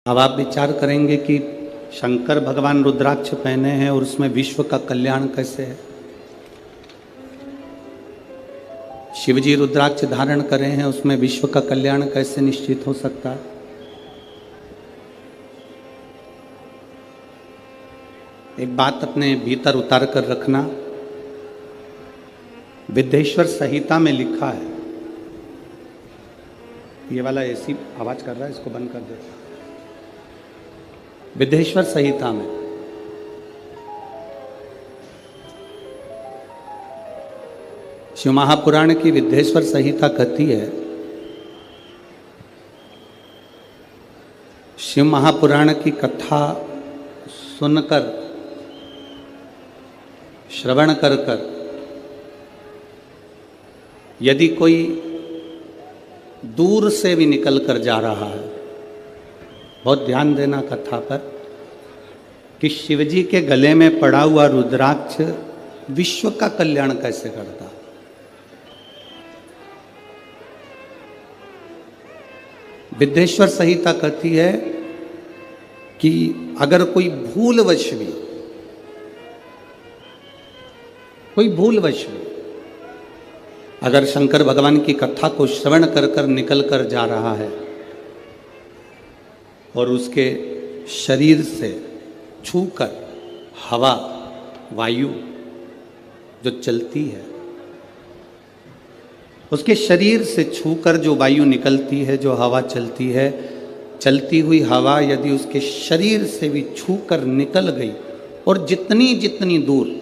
अब आप विचार करेंगे कि शंकर भगवान रुद्राक्ष पहने हैं और उसमें विश्व का कल्याण कैसे है। शिव जी रुद्राक्ष धारण करे हैं, उसमें विश्व का कल्याण कैसे निश्चित हो सकता है। एक बात अपने भीतर उतार कर रखना, विद्येश्वर संहिता में लिखा है, ये वाला ऐसी आवाज कर रहा है, इसको बंद कर दे। विद्येश्वर संहिता में शिव महापुराण की विद्येश्वर संहिता कहती है, शिव महापुराण की कथा सुनकर, श्रवण कर कर यदि कोई दूर से भी निकल कर जा रहा है, बहुत ध्यान देना कथा पर, कि शिवजी के गले में पड़ा हुआ रुद्राक्ष विश्व का कल्याण कैसे करता है। विद्येश्वर संहिता कहती है कि अगर कोई भूलवश भी अगर शंकर भगवान की कथा को श्रवण कर कर निकल कर जा रहा है और उसके शरीर से छूकर हवा, वायु जो चलती है, उसके शरीर से छूकर जो वायु निकलती है, जो हवा चलती है, चलती हुई हवा यदि उसके शरीर से भी छूकर निकल गई और जितनी जितनी दूर,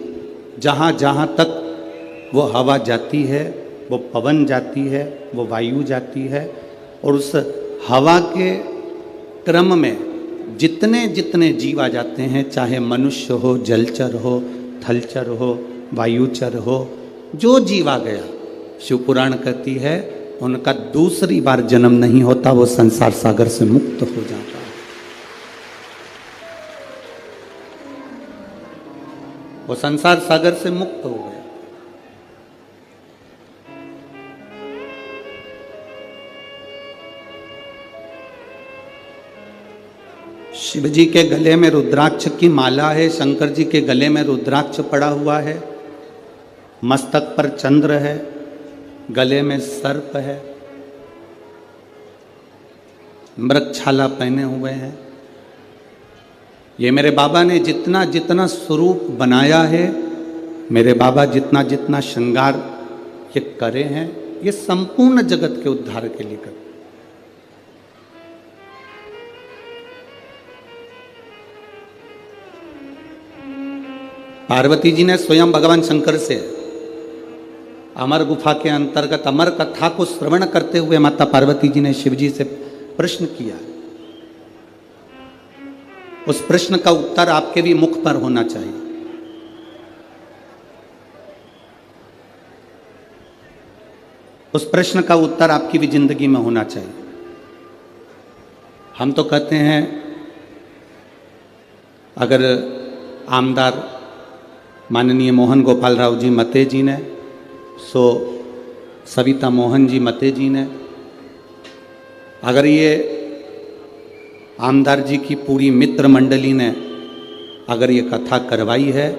जहाँ जहाँ तक वो हवा जाती है, वो पवन जाती है, वो वायु जाती है, और उस हवा के क्रम में जितने जितने जीव आ जाते हैं, चाहे मनुष्य हो, जलचर हो, थलचर हो, वायुचर हो, जो जीव आ गया, शिव पुराण कहती है उनका दूसरी बार जन्म नहीं होता, वो संसार सागर से मुक्त हो जाता है। वो संसार सागर से मुक्त हो गया। शिव जी के गले में रुद्राक्ष की माला है, शंकर जी के गले में रुद्राक्ष पड़ा हुआ है, मस्तक पर चंद्र है, गले में सर्प है, मृगछाला पहने हुए हैं। ये मेरे बाबा ने जितना जितना स्वरूप बनाया है, मेरे बाबा जितना जितना श्रृंगार ये करे हैं, ये संपूर्ण जगत के उद्धार के लिए करे। पार्वती जी ने स्वयं भगवान शंकर से अमर गुफा के अंतर्गत अमर कथा को श्रवण करते हुए माता पार्वती जी ने शिव जी से प्रश्न किया। उस प्रश्न का उत्तर आपके भी मुख पर होना चाहिए। उस प्रश्न का उत्तर आपकी भी जिंदगी में होना चाहिए। हम तो कहते हैं अगर आमदार माननीय मोहन गोपाल राव जी मते जी ने, सो सविता मोहन जी मते जी ने, अगर ये आमदार जी की पूरी मित्र मंडली ने अगर ये कथा करवाई है,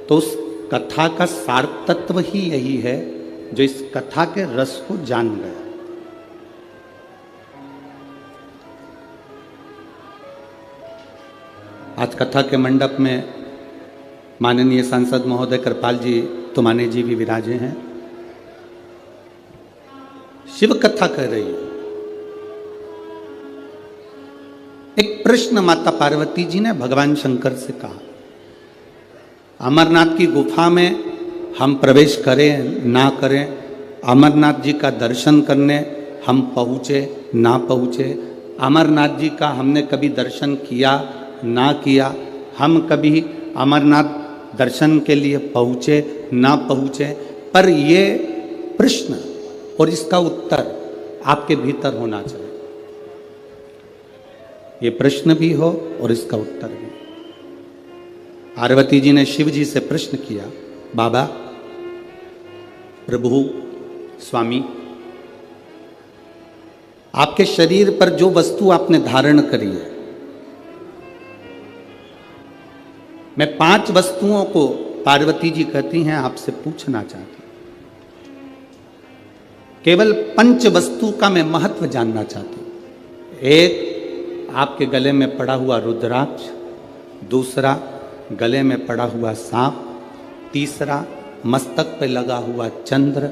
तो उस कथा का सार तत्व ही यही है जो इस कथा के रस को जान गया। आज कथा के मंडप में माननीय सांसद महोदय कृपाल जी तुमाने जी भी विराजे हैं। शिव कथा कह रही है। एक प्रश्न माता पार्वती जी ने भगवान शंकर से कहा, अमरनाथ की गुफा में हम प्रवेश करें ना करें, अमरनाथ जी का दर्शन करने हम पहुँचे ना पहुँचे, अमरनाथ जी का हमने कभी दर्शन किया ना किया, हम कभी अमरनाथ दर्शन के लिए पहुँचे ना पहुँचे, पर ये प्रश्न और इसका उत्तर आपके भीतर होना चाहिए। ये प्रश्न भी हो और इसका उत्तर भी। पार्वती जी ने शिव जी से प्रश्न किया, बाबा, प्रभु, स्वामी, आपके शरीर पर जो वस्तु आपने धारण करी है, मैं 5 वस्तुओं को पार्वती जी कहती हैं आपसे पूछना चाहती हूं। केवल 5 वस्तु का मैं महत्व जानना चाहती हूं। एक, आपके गले में पड़ा हुआ रुद्राक्ष। दूसरा, गले में पड़ा हुआ सांप। तीसरा, मस्तक पे लगा हुआ चंद्र।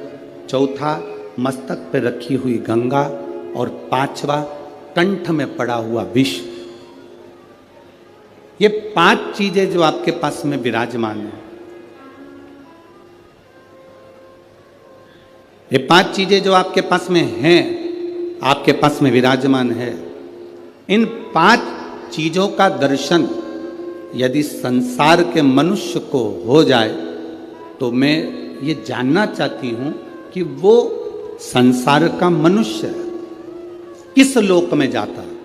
चौथा, मस्तक पे रखी हुई गंगा। और 5वां, कंठ में पड़ा हुआ विष। ये 5 चीजें जो आपके पास में विराजमान है, ये 5 चीजें जो आपके पास में हैं, आपके पास में विराजमान है, इन 5 चीजों का दर्शन यदि संसार के मनुष्य को हो जाए तो मैं ये जानना चाहती हूं कि वो संसार का मनुष्य किस लोक में जाता है,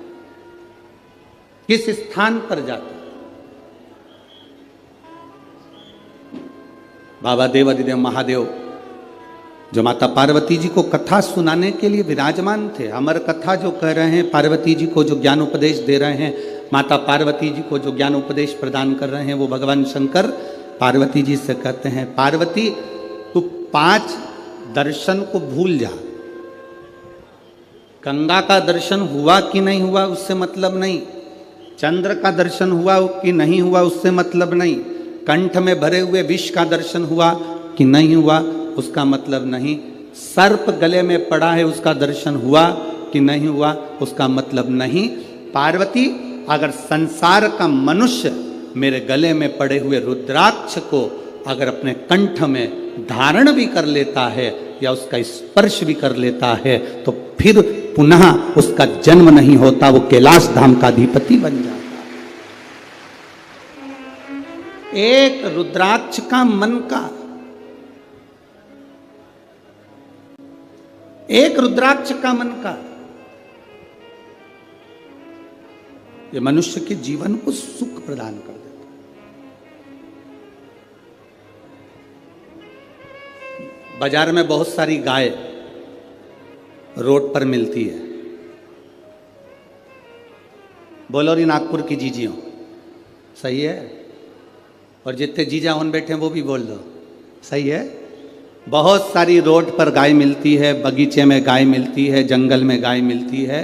किस स्थान पर जाता है। बाबा देवादिदेव महादेव जो माता पार्वती जी को कथा सुनाने के लिए विराजमान थे, अमर कथा जो कह रहे हैं, पार्वती जी को जो ज्ञान उपदेश दे रहे हैं, माता पार्वती जी को जो ज्ञान उपदेश प्रदान कर रहे हैं, वो भगवान शंकर पार्वती जी से कहते हैं, पार्वती तू 5 दर्शन को भूल जा। गंगा का दर्शन हुआ कि नहीं हुआ उससे मतलब नहीं, चंद्र का दर्शन हुआ कि नहीं हुआ उससे मतलब नहीं, कंठ में भरे हुए विष का दर्शन हुआ कि नहीं हुआ उसका मतलब नहीं, सर्प गले में पड़ा है उसका दर्शन हुआ कि नहीं हुआ उसका मतलब नहीं। पार्वती, अगर संसार का मनुष्य मेरे गले में पड़े हुए रुद्राक्ष को अगर अपने कंठ में धारण भी कर लेता है या उसका स्पर्श भी कर लेता है तो फिर पुनः उसका जन्म नहीं होता, वो कैलाश धाम का अधिपति बन जाता। एक रुद्राक्ष का मन का, एक रुद्राक्ष का मन का, ये मनुष्य के जीवन को सुख प्रदान कर देता। बाजार में बहुत सारी गाय रोड पर मिलती है। बोलो री नागपुर की जीजियों, सही है? और जितने जीजा उन बैठे हैं वो भी बोल दो, सही है? बहुत सारी रोड पर गाय मिलती है, बगीचे में गाय मिलती है, जंगल में गाय मिलती है।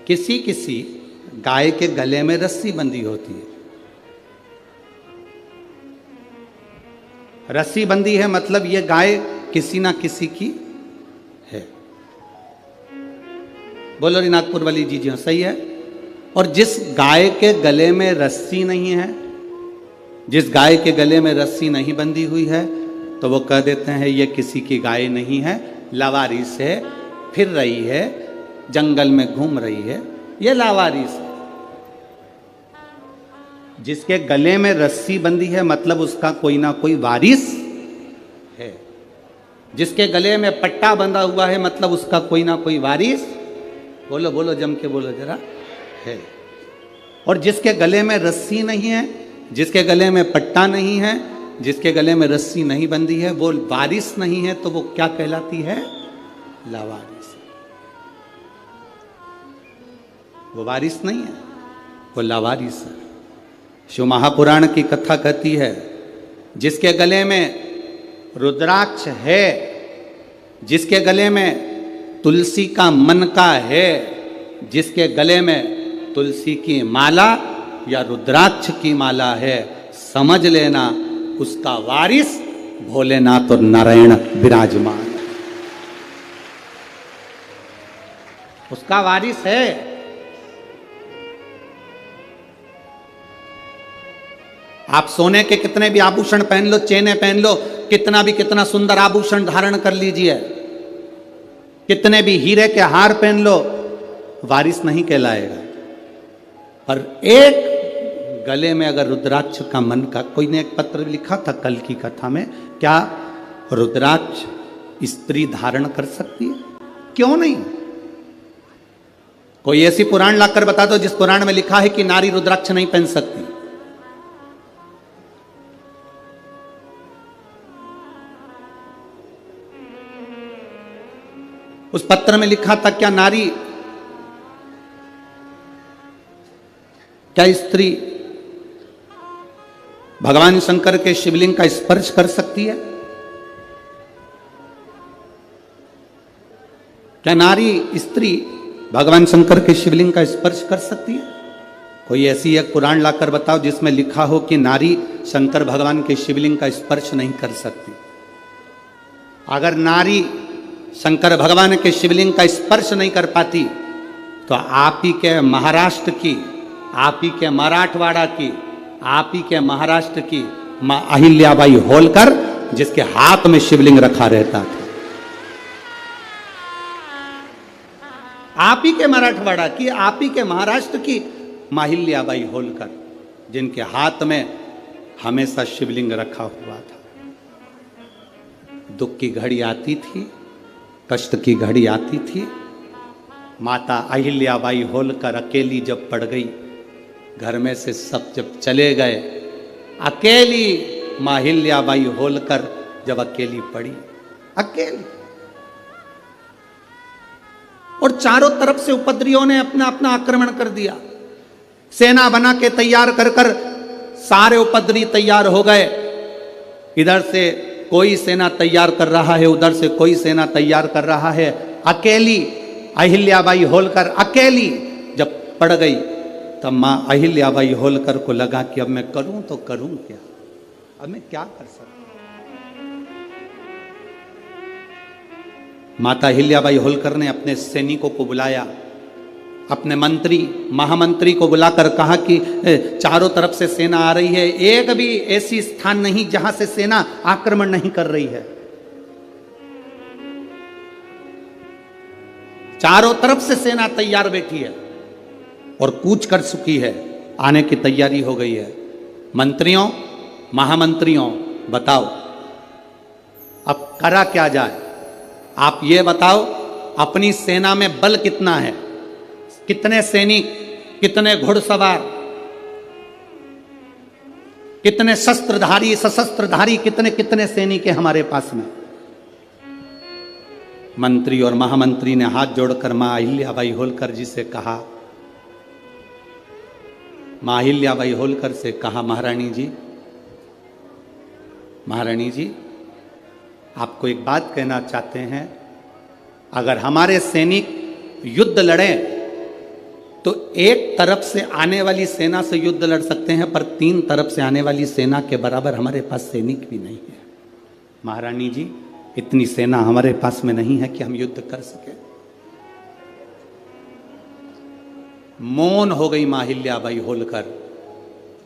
किसी किसी गाय के गले में रस्सी बंधी होती है। रस्सी बंधी है मतलब ये गाय किसी ना किसी की है। बोलो री नागपुर वाली जीजियों, सही है? और जिस गाय के गले में रस्सी नहीं है, जिस गाय के गले में रस्सी नहीं बंधी हुई है, तो वो कह देते हैं ये किसी की गाय नहीं है, लावारिस है, फिर रही है, जंगल में घूम रही है, ये लावारिस है। जिसके गले में रस्सी बंधी है मतलब उसका कोई ना कोई वारिस है। जिसके गले में पट्टा बंधा हुआ है मतलब उसका कोई ना कोई वारिस, बोलो बोलो जम के बोलो जरा, है। और जिसके गले में रस्सी नहीं है, जिसके गले में पट्टा नहीं है, जिसके गले में रस्सी नहीं बंधी है, वो वारिस नहीं है, तो वो क्या कहलाती है? लावारिस। वो वारिस नहीं है, वो लावारिस है। शिव महापुराण की कथा कहती है, जिसके गले में रुद्राक्ष है, जिसके गले में तुलसी का मन का है, जिसके गले में तुलसी की माला या रुद्राक्ष की माला है, समझ लेना उसका वारिस भोलेनाथ और नारायण विराजमान है। उसका वारिस है। आप सोने के कितने भी आभूषण पहन लो, चेने पहन लो, कितना सुंदर आभूषण धारण कर लीजिए, कितने भी हीरे के हार पहन लो, वारिस नहीं कहलाएगा। पर एक गले में अगर रुद्राक्ष का मन का, कोई ने एक पत्र लिखा था कल की कथा में, क्या रुद्राक्ष स्त्री धारण कर सकती है? क्यों नहीं? कोई ऐसी पुराण लाकर बता दो जिस पुराण में लिखा है कि नारी रुद्राक्ष नहीं पहन सकती। उस पत्र में लिखा था क्या नारी, क्या स्त्री भगवान शंकर के शिवलिंग का स्पर्श कर सकती है? क्या नारी स्त्री भगवान शंकर के शिवलिंग का स्पर्श कर सकती है? कोई ऐसी एक पुराण लाकर बताओ जिसमें लिखा हो कि नारी शंकर भगवान के शिवलिंग का स्पर्श नहीं कर सकती। अगर नारी शंकर भगवान के शिवलिंग का स्पर्श नहीं कर पाती तो आप ही के महाराष्ट्र की, आप ही के मराठवाड़ा की, आप ही के महाराष्ट्र की मां अहिल्याबाई होलकर, जिसके हाथ में शिवलिंग रखा रहता था, आप ही के मराठवाड़ा की, आप ही के महाराष्ट्र की मां अहिल्याबाई होलकर, जिनके हाथ में हमेशा शिवलिंग रखा हुआ था। दुख की घड़ी आती थी, कष्ट की घड़ी आती थी, माता अहिल्याबाई होलकर अकेली जब पड़ गई, घर में से सब जब चले गए, अकेली मां अहिल्याबाई होलकर जब अकेली पड़ी, अकेली, और चारों तरफ से उपद्रवियों ने अपना अपना आक्रमण कर दिया। सेना बना के तैयार कर कर सारे उपद्रवी तैयार हो गए। इधर से कोई सेना तैयार कर रहा है, उधर से कोई सेना तैयार कर रहा है। अकेली अहिल्याबाई होलकर अकेली जब पड़ गई, तब मां अहिल्याबाई होलकर को लगा कि अब मैं करूं तो करूं क्या, अब मैं क्या कर सकता। माता अहिल्याबाई होलकर ने अपने सैनिकों को बुलाया, अपने मंत्री महामंत्री को बुलाकर कहा कि चारों तरफ से सेना आ रही है, एक भी ऐसी स्थान नहीं जहां से सेना आक्रमण नहीं कर रही है। चारों तरफ से सेना तैयार बैठी है और कूच कर चुकी है, आने की तैयारी हो गई है। मंत्रियों, महामंत्रियों, बताओ अब करा क्या जाए? आप ये बताओ, अपनी सेना में बल कितना है, कितने सैनिक, कितने घुड़सवार, कितने शस्त्रधारी, सशस्त्रधारी, कितने कितने सैनिक हैं हमारे पास में? मंत्री और महामंत्री ने हाथ जोड़कर मां अहिल्याबाई होलकर जी से कहा, मां अहिल्याबाई होलकर से कहा, महारानी जी, महारानी जी, आपको एक बात कहना चाहते हैं, अगर हमारे सैनिक युद्ध लड़ें तो एक तरफ से आने वाली सेना से युद्ध लड़ सकते हैं, पर 3 तरफ से आने वाली सेना के बराबर हमारे पास सैनिक भी नहीं है। महारानी जी, इतनी सेना हमारे पास में नहीं है कि हम युद्ध कर सके। मौन हो गई मां अहिल्याबाई होलकर,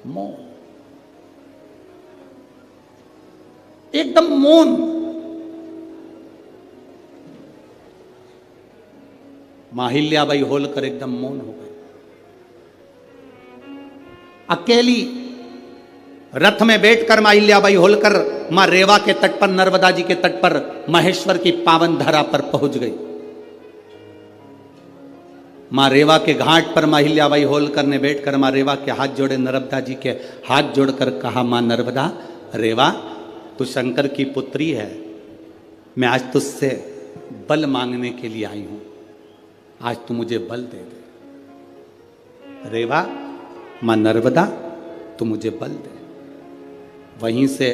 मौन, एकदम मौन। मां अहिल्याबाई होलकर एकदम मौन हो गई। अकेली रथ में बैठकर मां अहिल्याबाई होलकर मां रेवा के तट पर, नर्मदा जी के तट पर, महेश्वर की पावन धरा पर पहुंच गई। मां रेवा के घाट पर मां अहिल्याबाई होलकर ने बैठकर मां रेवा के हाथ जोड़े, नर्मदा जी के हाथ जोड़कर कहा, मां नर्मदा, रेवा, तू शंकर की पुत्री है, मैं आज तुझसे बल मांगने के लिए आई हूं, आज तू मुझे बल दे दे। रेवा, मां नर्मदा, तू मुझे बल दे। वहीं से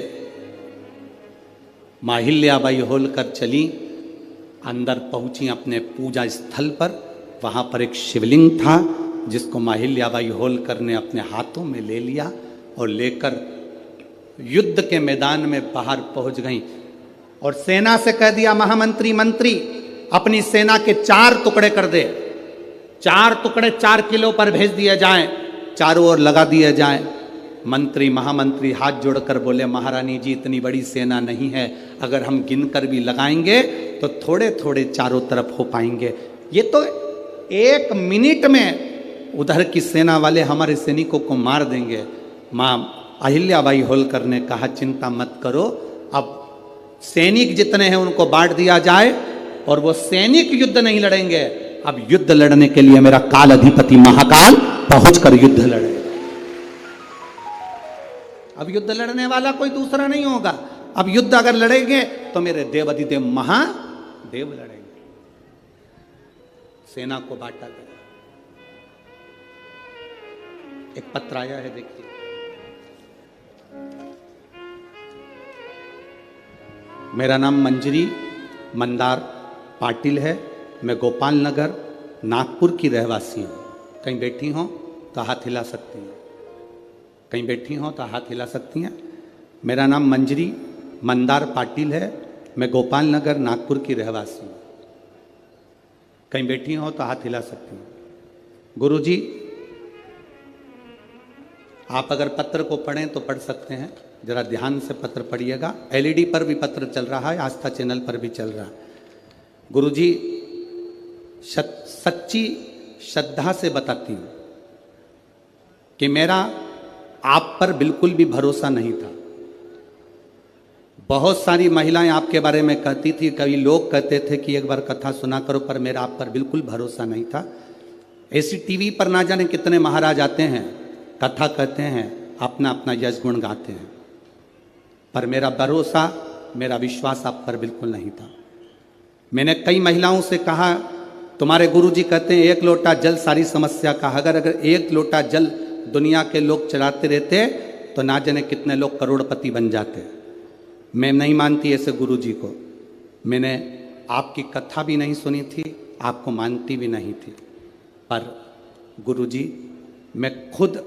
मां अहिल्याबाई होलकर चली, अंदर पहुंची अपने पूजा स्थल पर। वहां पर एक शिवलिंग था जिसको मां अहिल्याबाई होलकर ने अपने हाथों में ले लिया और लेकर युद्ध के मैदान में बाहर पहुंच गई और सेना से कह दिया, महामंत्री, मंत्री, अपनी सेना के 4 टुकड़े कर दे, 4 टुकड़े 4 किलो पर भेज दिए जाएं, चारों ओर लगा दिए जाएं। मंत्री महामंत्री हाथ जोड़कर बोले, महारानी जी, इतनी बड़ी सेना नहीं है, अगर हम गिनकर भी लगाएंगे तो थोड़े थोड़े चारों तरफ हो पाएंगे, ये तो 1 मिनट में उधर की सेना वाले हमारे सैनिकों को मार देंगे। मां अहिल्याबाई होलकर ने कहा, चिंता मत करो, अब सैनिक जितने हैं उनको बांट दिया जाए और वो सैनिक युद्ध नहीं लड़ेंगे, अब युद्ध लड़ने के लिए मेरा काल अधिपति महाकाल पहुंचकर युद्ध लड़ेगा। अब युद्ध लड़ने वाला कोई दूसरा नहीं होगा, अब युद्ध अगर लड़ेंगे तो मेरे देव अधिदेव महादेव लड़ेंगे। सेना को बांटा गया। एक पत्र आया है, देखिए। मेरा नाम मंजरी मंदार पाटिल है। मैं गोपाल नगर नागपुर की रहवासी हूँ। कहीं बैठी हों तो हाथ हिला सकती हैं, कहीं बैठी हों तो हाथ हिला सकती हैं। मेरा नाम मंजरी मंदार पाटिल है। मैं गोपाल नगर नागपुर की रहवासी हूँ। कहीं बैठी हों तो हाथ हिला सकती हैं। गुरुजी, आप अगर पत्र को पढ़ें तो पढ़ सकते हैं, जरा ध्यान से पत्र पढ़िएगा। एलईडी पर भी पत्र चल रहा है, आस्था चैनल पर भी चल रहा है। गुरुजी, सच्ची श्रद्धा से बताती हूँ कि मेरा आप पर बिल्कुल भी भरोसा नहीं था। बहुत सारी महिलाएं आपके बारे में कहती थी, कई लोग कहते थे कि एक बार कथा सुना करो, पर मेरा आप पर बिल्कुल भरोसा नहीं था। ऐसी टीवी पर ना जाने कितने महाराज आते हैं, कथा कहते हैं, अपना अपना यश गुण गाते हैं, पर मेरा भरोसा, मेरा विश्वास आप पर बिल्कुल नहीं था। मैंने कई महिलाओं से कहा, तुम्हारे गुरुजी कहते हैं एक लोटा जल सारी समस्या का। अगर एक लोटा जल दुनिया के लोग चढ़ाते रहते तो ना जाने कितने लोग करोड़पति बन जाते। मैं नहीं मानती ऐसे गुरुजी को। मैंने आपकी कथा भी नहीं सुनी थी, आपको मानती भी नहीं थी, पर गुरुजी मैं खुद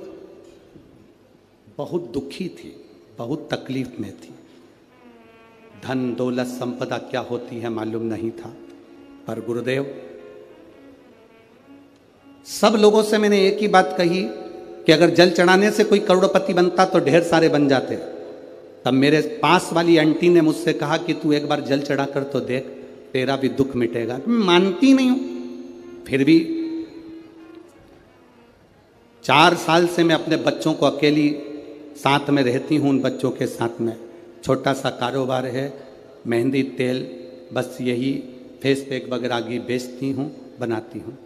बहुत दुखी थी, बहुत तकलीफ में थी। धन दौलत संपदा क्या होती है मालूम नहीं था, पर गुरुदेव, सब लोगों से मैंने एक ही बात कही कि अगर जल चढ़ाने से कोई करोड़पति बनता तो ढेर सारे बन जाते। तब मेरे पास वाली आंटी ने मुझसे कहा कि तू एक बार जल चढ़ा कर तो देख, तेरा भी दुख मिटेगा। मैं मानती नहीं हूं। फिर भी 4 साल से मैं अपने बच्चों को अकेली साथ में रहती हूँ। उन बच्चों के साथ में छोटा सा कारोबार है, मेहंदी तेल, बस यही फेस पैक वगैरह की बेचती हूँ, बनाती हूँ।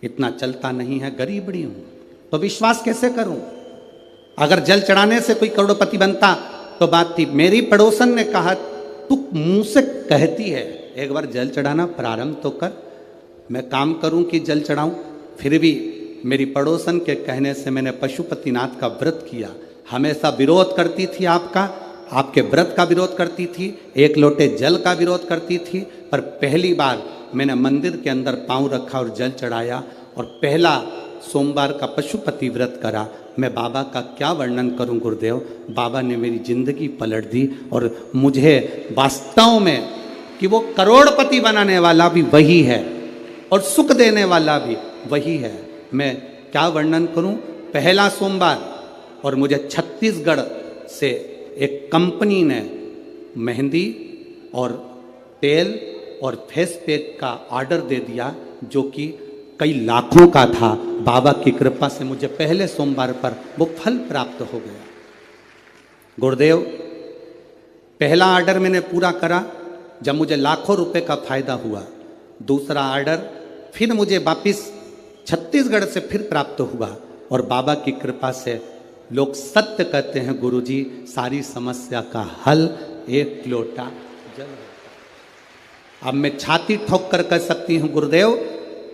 इतना चलता नहीं है, गरीबड़ी हूँ, तो विश्वास कैसे करूँ? अगर जल चढ़ाने से कोई करोड़पति बनता तो बात थी। मेरी पड़ोसन ने कहा, तू मुंह से कहती है, एक बार जल चढ़ाना प्रारंभ तो कर, मैं काम करूं कि जल चढ़ाऊं। फिर भी मेरी पड़ोसन के कहने से मैंने पशुपतिनाथ का व्रत किया। हमेशा विरोध करती थी आपका, आपके व्रत का विरोध करती थी, एक लोटे जल का विरोध करती थी, पर पहली बार मैंने मंदिर के अंदर पांव रखा और जल चढ़ाया और पहला सोमवार का पशुपति व्रत करा। मैं बाबा का क्या वर्णन करूं गुरुदेव, बाबा ने मेरी जिंदगी पलट दी और मुझे वास्तव में कि वो करोड़पति बनाने वाला भी वही है और सुख देने वाला भी वही है। मैं क्या वर्णन करूं। पहला सोमवार और मुझे छत्तीसगढ़ से एक कंपनी ने मेहंदी और तेल और फेस पैक का ऑर्डर दे दिया, जो कि कई लाखों का था। बाबा की कृपा से मुझे पहले सोमवार पर वो फल प्राप्त हो गया। गुरुदेव, पहला ऑर्डर मैंने पूरा करा जब मुझे लाखों रुपए का फायदा हुआ। दूसरा ऑर्डर फिर मुझे वापिस छत्तीसगढ़ से फिर प्राप्त हुआ और बाबा की कृपा से लोग सत्य कहते हैं, गुरुजी सारी समस्या का हल एक लोटा जल। अब मैं छाती ठोक कर कह सकती हूँ गुरुदेव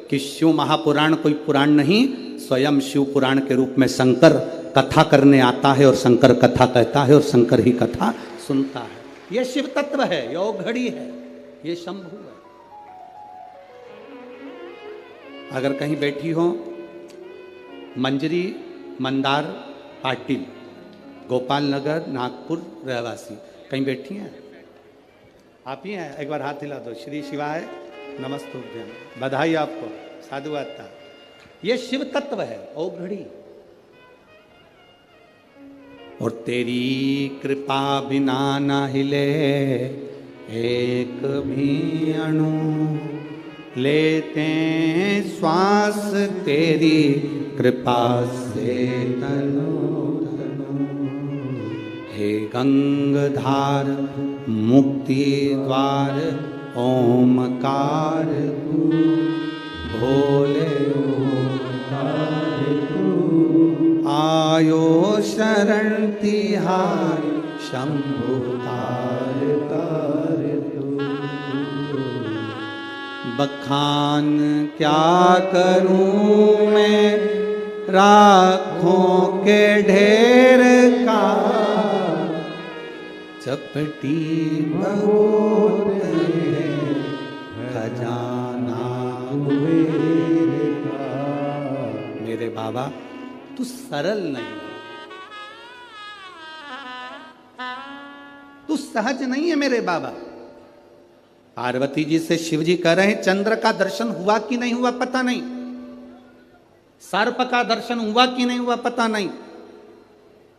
कि शिव महापुराण कोई पुराण नहीं, स्वयं शिव पुराण के रूप में शंकर कथा करने आता है और शंकर कथा कहता है और शंकर ही कथा सुनता है। ये शिव तत्व है, ये घड़ी है, ये शंभु है। अगर कहीं बैठी हो, मंजरी मंदार पाटिल, गोपाल नगर नागपुर रहवासी, कहीं बैठी हैं? आप ही हैं? एक बार हाथ हिला दो। श्री शिवाय नमस्तुभ्यम, बधाई आपको, साधुवाद। ये शिव तत्व है, ओ घड़ी। और तेरी कृपा बिना न हिले एक भी अणु, लेते श्वास तेरी कृपा से तनु तनु। हे गंगाधार मुक्ति द्वार ओमकार तू, भोले ओमकार तू। आयो शरण तिहार शंभु तार तार तू। बखान क्या करूं मैं राखों के ढेर का, चपटी बहुत है खजाना कुबेर का। मेरे बाबा तू सरल नहीं, तू सहज नहीं है मेरे बाबा। पार्वती जी से शिव जी कह रहे हैं चंद्र का दर्शन हुआ कि नहीं हुआ पता नहीं, सर्प का दर्शन हुआ कि नहीं हुआ पता नहीं,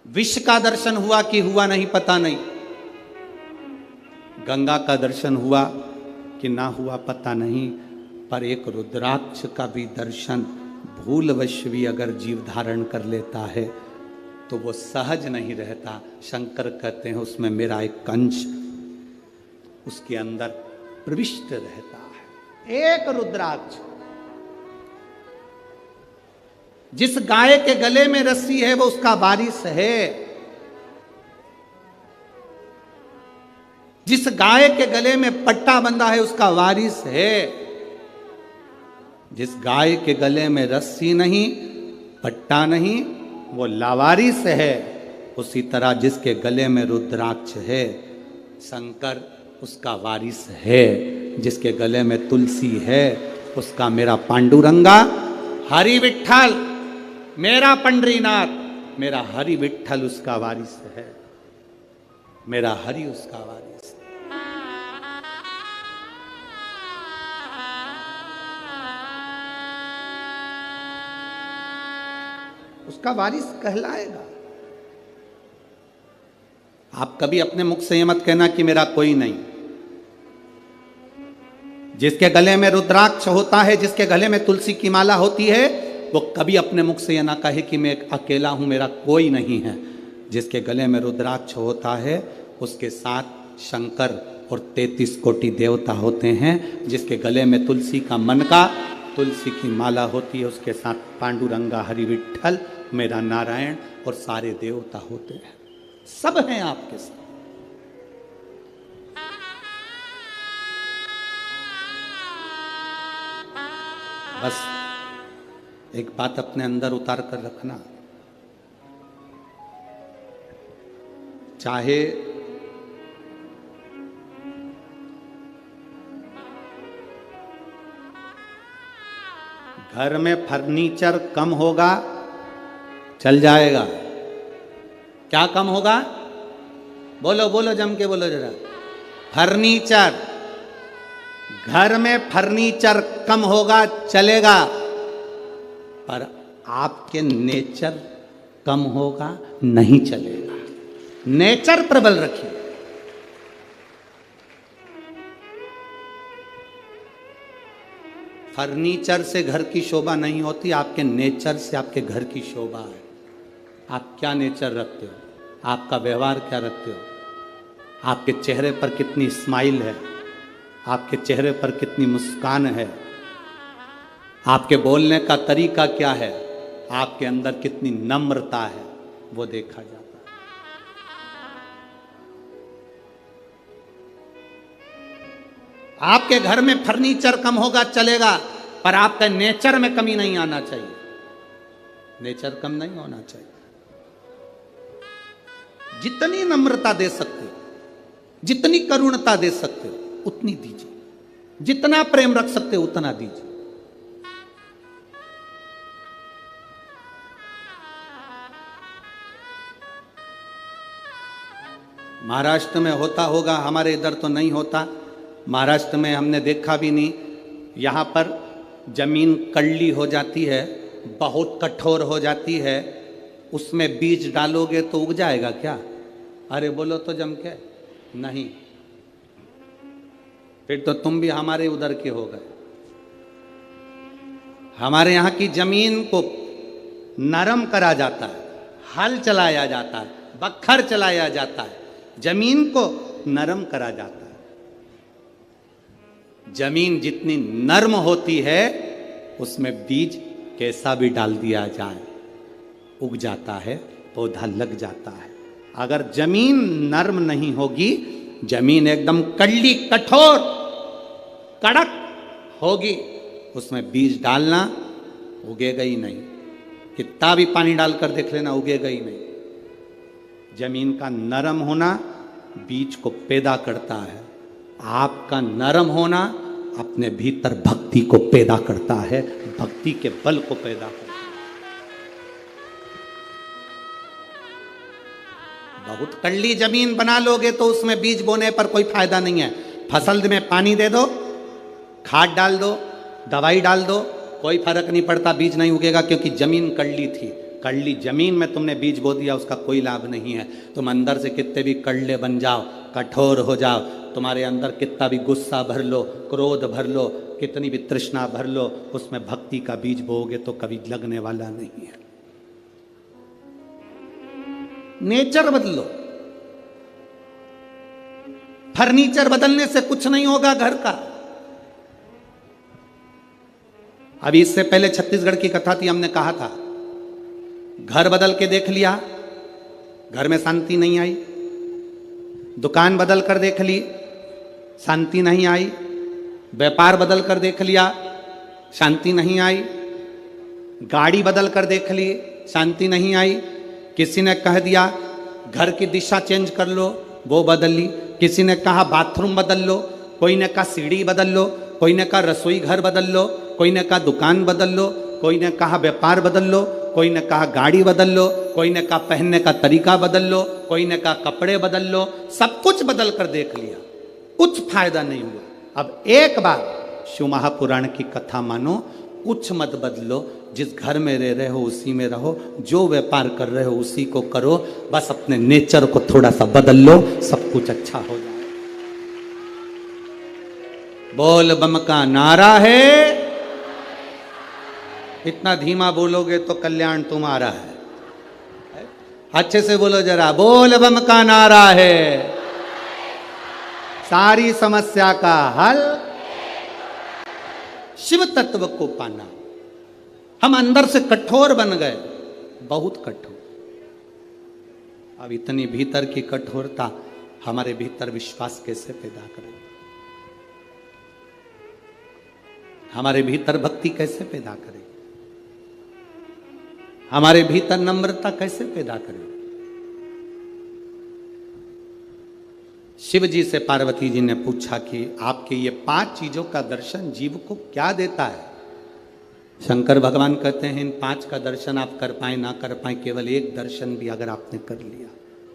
विष का दर्शन हुआ कि हुआ नहीं पता नहीं, गंगा का दर्शन हुआ कि ना हुआ पता नहीं, पर एक रुद्राक्ष का भी दर्शन भूलवश भी अगर जीव धारण कर लेता है तो वो सहज नहीं रहता। शंकर कहते हैं उसमें मेरा एक अंश उसके अंदर प्रविष्ट रहता है। एक रुद्राक्ष, जिस गाय के गले में रस्सी है वो उसका वारिस है, जिस गाय के गले में पट्टा बंधा है उसका वारिस है। जिस गाय के गले में रस्सी नहीं, पट्टा नहीं, वो लावारिस है। उसी तरह जिसके गले में रुद्राक्ष है शंकर उसका वारिस है, जिसके गले में तुलसी है उसका मेरा पांडुरंगा हरि विठ्ठल, मेरा पंडरीनाथ, मेरा हरि विठ्ठल उसका वारिस है, मेरा हरि उसका वारिस है। उसका वारिस कहलाएगा। आप कभी अपने मुख से ये मत कहना कि मेरा कोई नहीं। जिसके गले में रुद्राक्ष होता है, जिसके गले में तुलसी की माला होती है, वो कभी अपने मुख से ये ना कहे कि मैं अकेला हूं, मेरा कोई नहीं है। जिसके गले में रुद्राक्ष होता है उसके साथ शंकर और 33 कोटि देवता होते हैं। जिसके गले में तुलसी का मन का तुलसी की माला होती है उसके साथ पांडुरंगा हरि विठ्ठल मेरा नारायण और सारे देवता होते हैं, सब हैं आपके साथ। बस एक बात अपने अंदर उतार कर रखना, चाहे घर में फर्नीचर कम होगा चल जाएगा। क्या कम होगा? बोलो बोलो, जम के बोलो जरा। फर्नीचर, घर में फर्नीचर कम होगा चलेगा, पर आपके नेचर कम होगा नहीं चलेगा। नेचर प्रबल रखिए। फर्नीचर से घर की शोभा नहीं होती, आपके नेचर से आपके घर की शोभा है। आप क्या नेचर रखते हो, आपका व्यवहार क्या रखते हो, आपके चेहरे पर कितनी स्माइल है, आपके चेहरे पर कितनी मुस्कान है, आपके बोलने का तरीका क्या है, आपके अंदर कितनी नम्रता है, वो देखा जाता है। आपके घर में फर्नीचर कम होगा चलेगा, पर आपका नेचर में कमी नहीं आना चाहिए। नेचर कम नहीं होना चाहिए। जितनी नम्रता दे सकते हो, जितनी करुणता दे सकते हो उतनी दीजिए, जितना प्रेम रख सकते हो उतना दीजिए। महाराष्ट्र में होता होगा, हमारे इधर तो नहीं होता। महाराष्ट्र में हमने देखा भी नहीं। यहाँ पर जमीन कड़ली हो जाती है, बहुत कठोर हो जाती है, उसमें बीज डालोगे तो उग जाएगा क्या? अरे बोलो तो जम के नहीं। फिर तो तुम भी हमारे उधर के हो गए। हमारे यहाँ की जमीन को नरम करा जाता है, हल चलाया जाता है, बखर चलाया जाता है, जमीन को नरम करा जाता है। जमीन जितनी नर्म होती है उसमें बीज कैसा भी डाल दिया जाए उग जाता है, पौधा लग जाता है। अगर जमीन नर्म नहीं होगी, जमीन एकदम कड़ली कठोर कड़क होगी, उसमें बीज डालना उगेगा ही नहीं। कितना भी पानी डालकर देख लेना उगेगा ही नहीं। जमीन का नरम होना बीज को पैदा करता है। आपका नरम होना अपने भीतर भक्ति को पैदा करता है, भक्ति के बल को पैदा करता है। बहुत कड़ली जमीन बना लोगे तो उसमें बीज बोने पर कोई फायदा नहीं है। फसल में पानी दे दो, खाद डाल दो, दवाई डाल दो, कोई फर्क नहीं पड़ता, बीज नहीं उगेगा, क्योंकि जमीन कड़ली थी। कड़ली जमीन में तुमने बीज बो दिया, उसका कोई लाभ नहीं है। तुम अंदर से कितने भी कड़ले बन जाओ, कठोर हो जाओ, तुम्हारे अंदर कितना भी गुस्सा भर लो, क्रोध भर लो, कितनी भी तृष्णा भर लो, उसमें भक्ति का बीज बोओगे तो कभी लगने वाला नहीं है। नेचर बदलो। फर्नीचर बदलने से कुछ नहीं होगा घर का। अभी इससे पहले छत्तीसगढ़ की कथा थी, हमने कहा था घर बदल के देख लिया, घर में शांति नहीं आई। दुकान बदल कर देख ली, शांति नहीं आई। व्यापार बदल कर देख लिया, शांति नहीं आई। गाड़ी बदल कर देख ली, शांति नहीं आई। किसी ने कह दिया घर की दिशा चेंज कर लो, वो बदल ली। किसी ने कहा बाथरूम बदल लो, कोई ने कहा सीढ़ी बदल लो, कोई ने कहा रसोई घर बदल लो, कोई ने कहा दुकान बदल लो, कोई ने कहा व्यापार बदल लो, कोई ने कहा गाड़ी बदल लो, कोई ने कहा पहनने का तरीका बदल लो, कोई ने कहा कपड़े बदल लो। सब कुछ बदल कर देख लिया, कुछ फायदा नहीं हुआ। अब एक बार शिव महापुराण की कथा मानो, कुछ मत बदलो। जिस घर में रह रहे हो उसी में रहो, जो व्यापार कर रहे हो उसी को करो, बस अपने नेचर को थोड़ा सा बदल लो, सब कुछ अच्छा हो जाए। बोल बम का नारा है। इतना धीमा बोलोगे तो कल्याण तुम्हारा है। अच्छे से बोलो जरा, बोल बम का नारा है, सारी समस्या का हल शिव तत्व को पाना। हम अंदर से कठोर बन गए, बहुत कठोर। अब इतनी भीतर की कठोरता हमारे भीतर विश्वास कैसे पैदा करे? हमारे भीतर भक्ति कैसे पैदा करे? हमारे भीतर नम्रता कैसे पैदा करे? शिव जी से पार्वती जी ने पूछा कि आपके ये 5 चीजों का दर्शन जीव को क्या देता है? शंकर भगवान कहते हैं इन 5 का दर्शन आप कर पाए ना कर पाए, केवल एक दर्शन भी अगर आपने कर लिया।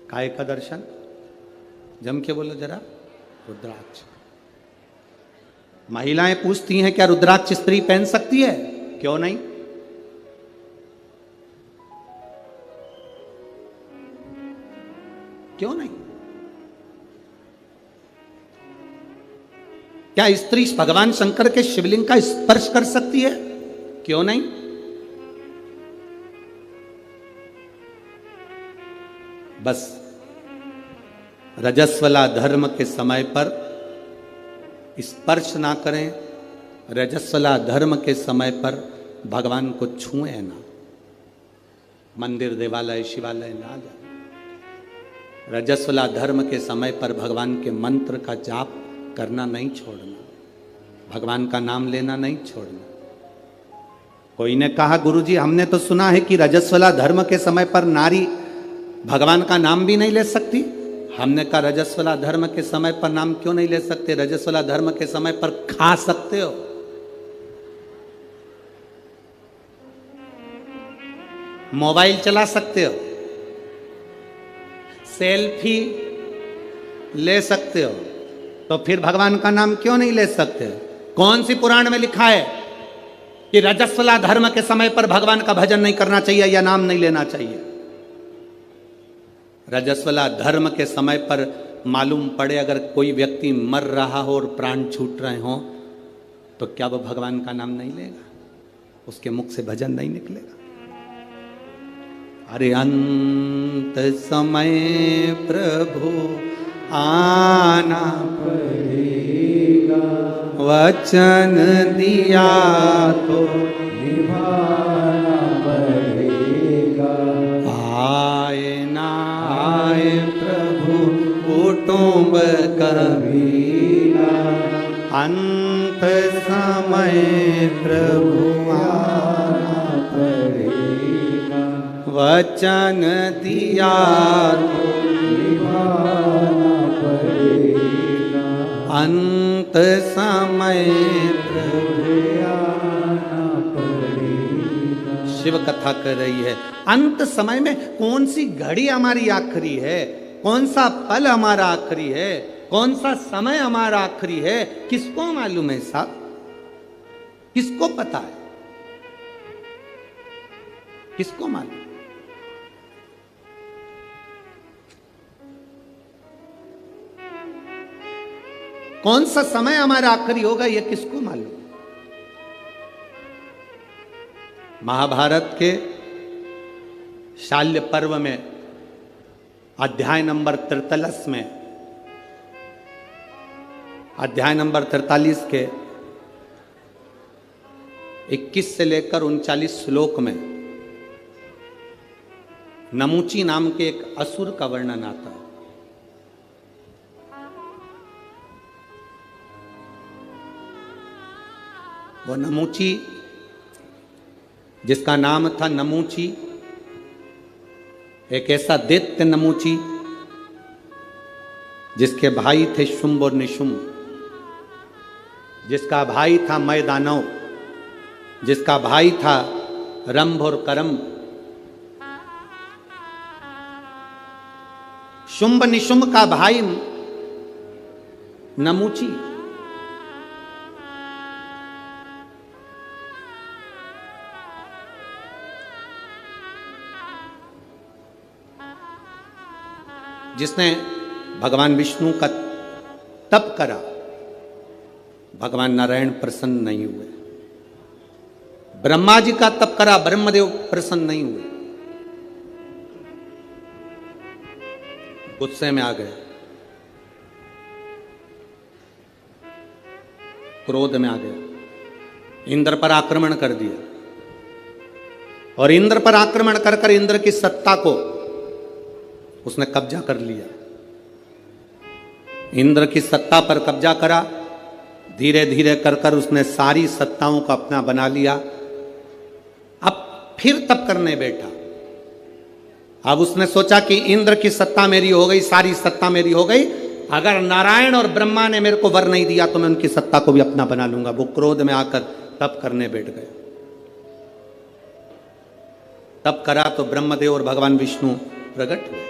काय का दर्शन? जम के बोलो जरा, रुद्राक्ष। महिलाएं पूछती हैं क्या रुद्राक्ष स्त्री पहन सकती है? क्यों नहीं? क्यों नहीं? क्या स्त्री भगवान शंकर के शिवलिंग का स्पर्श कर सकती है? क्यों नहीं? बस रजस्वला धर्म के समय पर स्पर्श ना करें, रजस्वला धर्म के समय पर भगवान को छुएं ना, मंदिर देवालय शिवालय ना जाए। रजस्वला धर्म के समय पर भगवान के मंत्र का जाप करना नहीं छोड़ना, भगवान का नाम लेना नहीं छोड़ना। कोई ने कहा गुरुजी हमने तो सुना है कि रजस्वला धर्म के समय पर नारी भगवान का नाम भी नहीं ले सकती। हमने कहा रजस्वला धर्म के समय पर नाम क्यों नहीं ले सकते? रजस्वला धर्म के समय पर खा सकते हो, मोबाइल चला सकते हो, सेल्फी ले सकते हो, तो फिर भगवान का नाम क्यों नहीं ले सकते? कौन सी पुराण में लिखा है कि रजस्वला धर्म के समय पर भगवान का भजन नहीं करना चाहिए या नाम नहीं लेना चाहिए? रजस्वला धर्म के समय पर मालूम पड़े अगर कोई व्यक्ति मर रहा हो और प्राण छूट रहे हो, तो क्या वो भगवान का नाम नहीं लेगा? उसके मुख से भजन नहीं निकलेगा? अरे अंत समय प्रभु आना पड़ेगा, वचन दिया तो निभाना पड़ेगा। आए ना आए प्रभु कुटुंब कबीरा, अंत समय प्रभु आना पड़ेगा, वचन दिया तो निभाना अंत समय शिव कथा कर रही है। अंत समय में कौन सी घड़ी हमारी आखिरी है, कौन सा पल हमारा आखिरी है, कौन सा समय हमारा आखिरी है, किसको मालूम है साहब? किसको पता है? किसको मालूम? कौन सा समय हमारा आखिरी होगा यह किसको मालूम? महाभारत के शाल्य पर्व में अध्याय नंबर 43 में, अध्याय नंबर 43 के 21 से लेकर 39 श्लोक में नमूची नाम के एक असुर का वर्णन आता है। वो नमूची, जिसका नाम था नमूची, एक ऐसा दैत्य नमूची जिसके भाई थे शुंभ और निशुंभ, जिसका भाई था मैदानव, जिसका भाई था रंभ और करम। शुंभ निशुंभ का भाई नमूची, जिसने भगवान विष्णु का तप करा, भगवान नारायण प्रसन्न नहीं हुए। ब्रह्मा जी का तप करा, ब्रह्मदेव प्रसन्न नहीं हुए, गुस्से में आ गए, क्रोध में आ गया, इंद्र पर आक्रमण कर दिया। और इंद्र पर आक्रमण कर कर इंद्र की सत्ता को उसने कब्जा कर लिया। इंद्र की सत्ता पर कब्जा करा, धीरे धीरे कर कर उसने सारी सत्ताओं को अपना बना लिया। अब फिर तप करने बैठा। अब उसने सोचा कि इंद्र की सत्ता मेरी हो गई, सारी सत्ता मेरी हो गई, अगर नारायण और ब्रह्मा ने मेरे को वर नहीं दिया तो मैं उनकी सत्ता को भी अपना बना लूंगा। वो क्रोध में आकर तप करने बैठ गए। तप करा तो ब्रह्मदेव और भगवान विष्णु प्रकट हुए।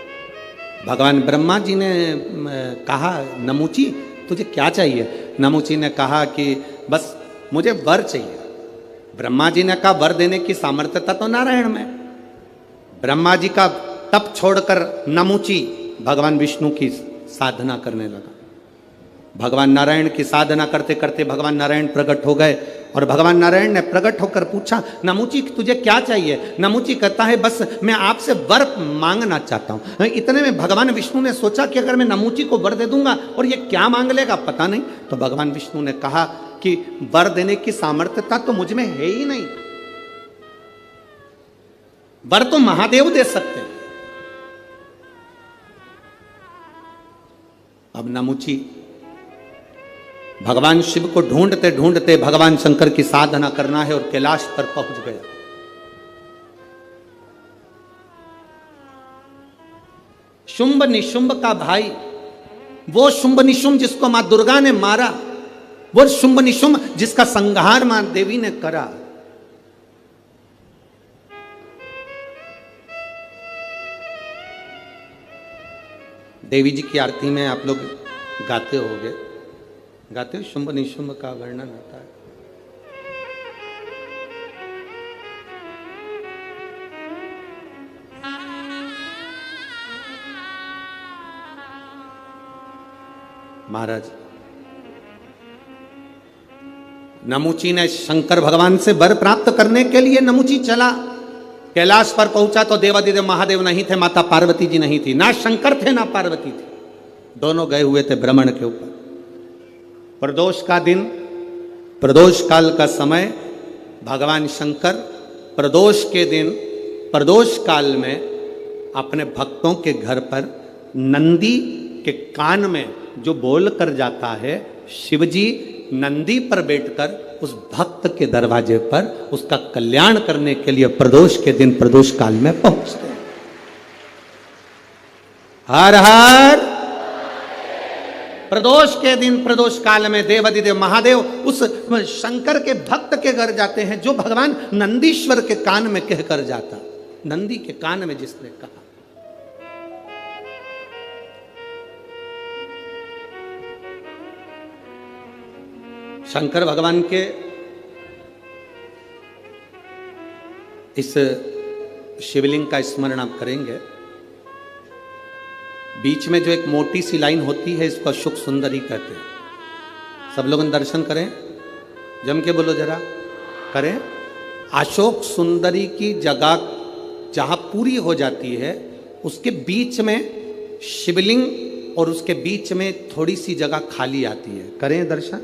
भगवान ब्रह्मा जी ने कहा, नमूची तुझे क्या चाहिए? नमूची ने कहा कि बस मुझे वर चाहिए। ब्रह्मा जी ने कहा वर देने की सामर्थ्यता तो नारायण में। ब्रह्मा जी का तप छोड़कर नमूची भगवान विष्णु की साधना करने लगा। भगवान नारायण की साधना करते करते भगवान नारायण प्रकट हो गए और भगवान नारायण ने प्रकट होकर पूछा, नमूची तुझे क्या चाहिए? नमूची कहता है बस मैं आपसे वर मांगना चाहता हूं। इतने में भगवान विष्णु ने सोचा कि अगर मैं नमूची को वर दे दूंगा और ये क्या मांग लेगा पता नहीं। तो भगवान विष्णु ने कहा कि वर देने की सामर्थ्यता तो मुझ में है ही नहीं, वर तो महादेव दे सकते हैं। अब नमूची भगवान शिव को ढूंढते ढूंढते भगवान शंकर की साधना करना है और कैलाश पर पहुंच गया। शुंभ निशुंभ का भाई, वो शुंभ निशुंभ जिसको मां दुर्गा ने मारा, वो शुंभ निशुंभ जिसका संहार मां देवी ने करा। देवी जी की आरती में आप लोग गाते होंगे, गाते हो, शुंभ निशुंभ का वर्णन होता है। महाराज नमूची ने शंकर भगवान से वर प्राप्त करने के लिए नमूची चला, कैलाश पर पहुंचा तो देवादिदेव महादेव नहीं थे, माता पार्वती जी नहीं थी, ना शंकर थे ना पार्वती थी, दोनों गए हुए थे भ्रमण के ऊपर। प्रदोष का दिन, प्रदोष काल का समय, भगवान शंकर प्रदोष के दिन, प्रदोष काल में अपने भक्तों के घर पर नंदी के कान में जो बोल कर जाता है, शिवजी नंदी पर बैठकर उस भक्त के दरवाजे पर उसका कल्याण करने के लिए प्रदोष के दिन प्रदोष काल में पहुंचते हैं। हर हर प्रदोष के दिन, प्रदोष काल में देवाधिदेव महादेव उस शंकर के भक्त के घर जाते हैं, जो भगवान नंदीश्वर के कान में कहकर जाता, नंदी के कान में जिसने कहा। शंकर भगवान के इस शिवलिंग का स्मरण आप करेंगे। बीच में जो एक मोटी सी लाइन होती है, इसको अशोक सुंदरी कहते हैं। सब लोग दर्शन करें, जम के बोलो जरा, करें। अशोक सुंदरी की जगह जहां पूरी हो जाती है, उसके बीच में शिवलिंग और उसके बीच में थोड़ी सी जगह खाली आती है। करें दर्शन,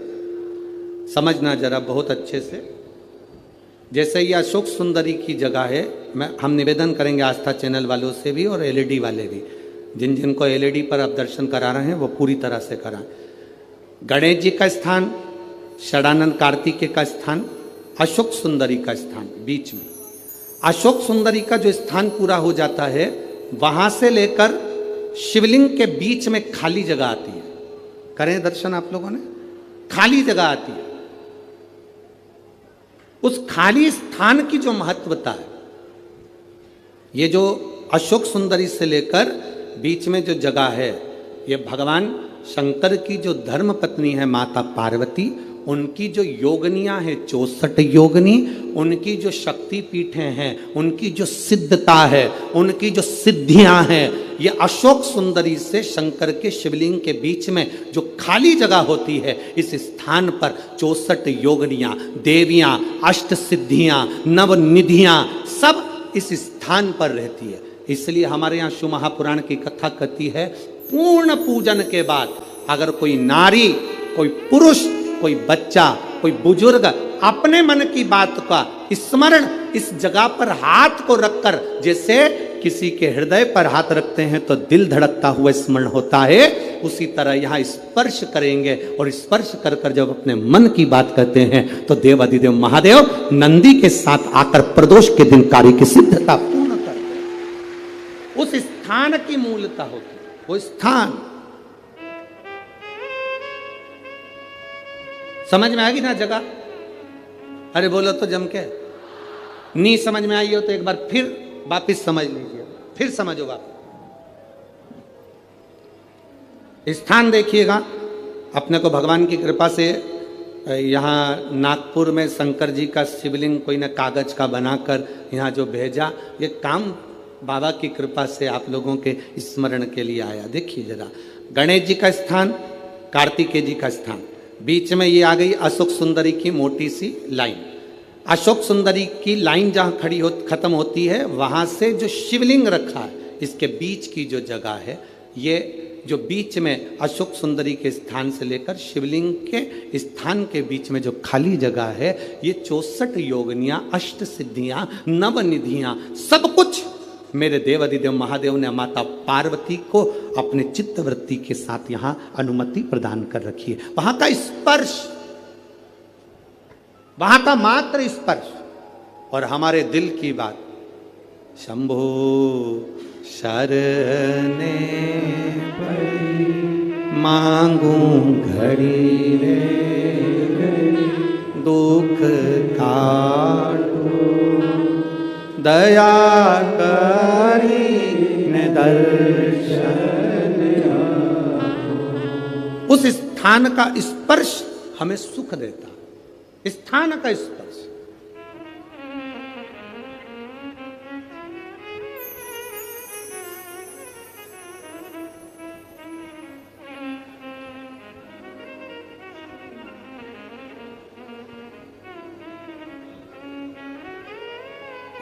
समझना जरा बहुत अच्छे से। जैसे ये अशोक सुंदरी की जगह है, हम निवेदन करेंगे आस्था चैनल वालों से भी और एलईडी वाले भी, जिन जिनको एलईडी पर आप दर्शन करा रहे हैं वो पूरी तरह से कराएं। गणेश जी का स्थान, षडानंद कार्तिकेय का स्थान, अशोक सुंदरी का स्थान बीच में। अशोक सुंदरी का जो स्थान पूरा हो जाता है, वहां से लेकर शिवलिंग के बीच में खाली जगह आती है। करें दर्शन आप लोगों ने, खाली जगह आती है। उस खाली स्थान की जो महत्वता है, ये जो अशोक सुंदरी से लेकर बीच में जो जगह है, ये भगवान शंकर की जो धर्म पत्नी है माता पार्वती, उनकी जो योगनियां हैं 64 योगनी, उनकी जो शक्ति पीठें हैं, उनकी जो सिद्धता है, उनकी जो सिद्धियां हैं, ये अशोक सुंदरी से शंकर के शिवलिंग के बीच में जो खाली जगह होती है, इस स्थान पर 64 योगनियां, देवियां, अष्ट सिद्धियां, नवनिधियां सब इस स्थान पर रहती है। इसलिए हमारे यहाँ शिव महापुराण की कथा कहती है, पूर्ण पूजन के बाद अगर कोई नारी, कोई पुरुष, कोई बच्चा, कोई बुजुर्ग अपने मन की बात का स्मरण इस जगह पर हाथ को रखकर, जैसे किसी के हृदय पर हाथ रखते हैं तो दिल धड़कता हुआ स्मरण होता है, उसी तरह यहाँ स्पर्श करेंगे और स्पर्श कर कर जब अपने मन की बात कहते हैं तो देवाधिदेव महादेव नंदी के साथ आकर प्रदोष के दिन कार्य की सिद्धता पूर्ण करते हैं। उस स्थान की मूलता होती है, वो स्थान समझ में आएगी ना जगह। अरे बोलो तो जम के, नहीं समझ में आई हो तो एक बार फिर वापिस समझ लीजिए, फिर समझो वापिस। स्थान देखिएगा, अपने को भगवान की कृपा से यहाँ नागपुर में शंकर जी का शिवलिंग कोई ना कागज का बनाकर यहाँ जो भेजा, ये काम बाबा की कृपा से आप लोगों के स्मरण के लिए आया। देखिए जरा, गणेश जी का स्थान, कार्तिकेय जी का स्थान, बीच में ये आ गई अशोक सुंदरी की मोटी सी लाइन। अशोक सुंदरी की लाइन जहाँ खड़ी खत्म होती है, वहाँ से जो शिवलिंग रखा है, इसके बीच की जो जगह है, ये जो बीच में अशोक सुंदरी के स्थान से लेकर शिवलिंग के स्थान के बीच में जो खाली जगह है, ये 64 योगनियाँ, अष्ट सिद्धियाँ, नवनिधियाँ, सब कुछ मेरे देवाधिदेव महादेव ने माता पार्वती को अपने चित्तवृत्ति के साथ यहाँ अनुमति प्रदान कर रखी है। वहां का स्पर्श, वहां का मात्र स्पर्श और हमारे दिल की बात, शंभो शरणे पड़ी मांगू घड़ी रे दुख काटो दया करी ने दर्शन। उस स्थान का स्पर्श हमें सुख देता, स्थान का स्पर्श।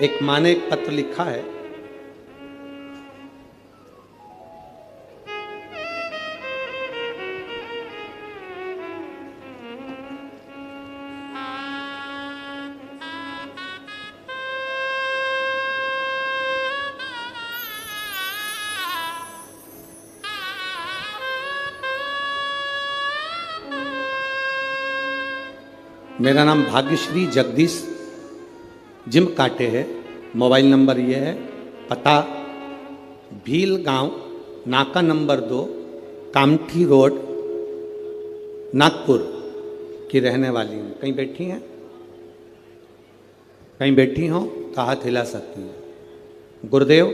एक माँ ने एक पत्र लिखा है, मेरा नाम भाग्यश्री जगदीश जिम काटे है, मोबाइल नंबर ये है, पता भील गांव, नाका नंबर 2, कामठी रोड, नागपुर की रहने वाली हैं, कहीं बैठी हैं? कहीं बैठी हो तो हाथ हिला सकती हैं। गुरुदेव,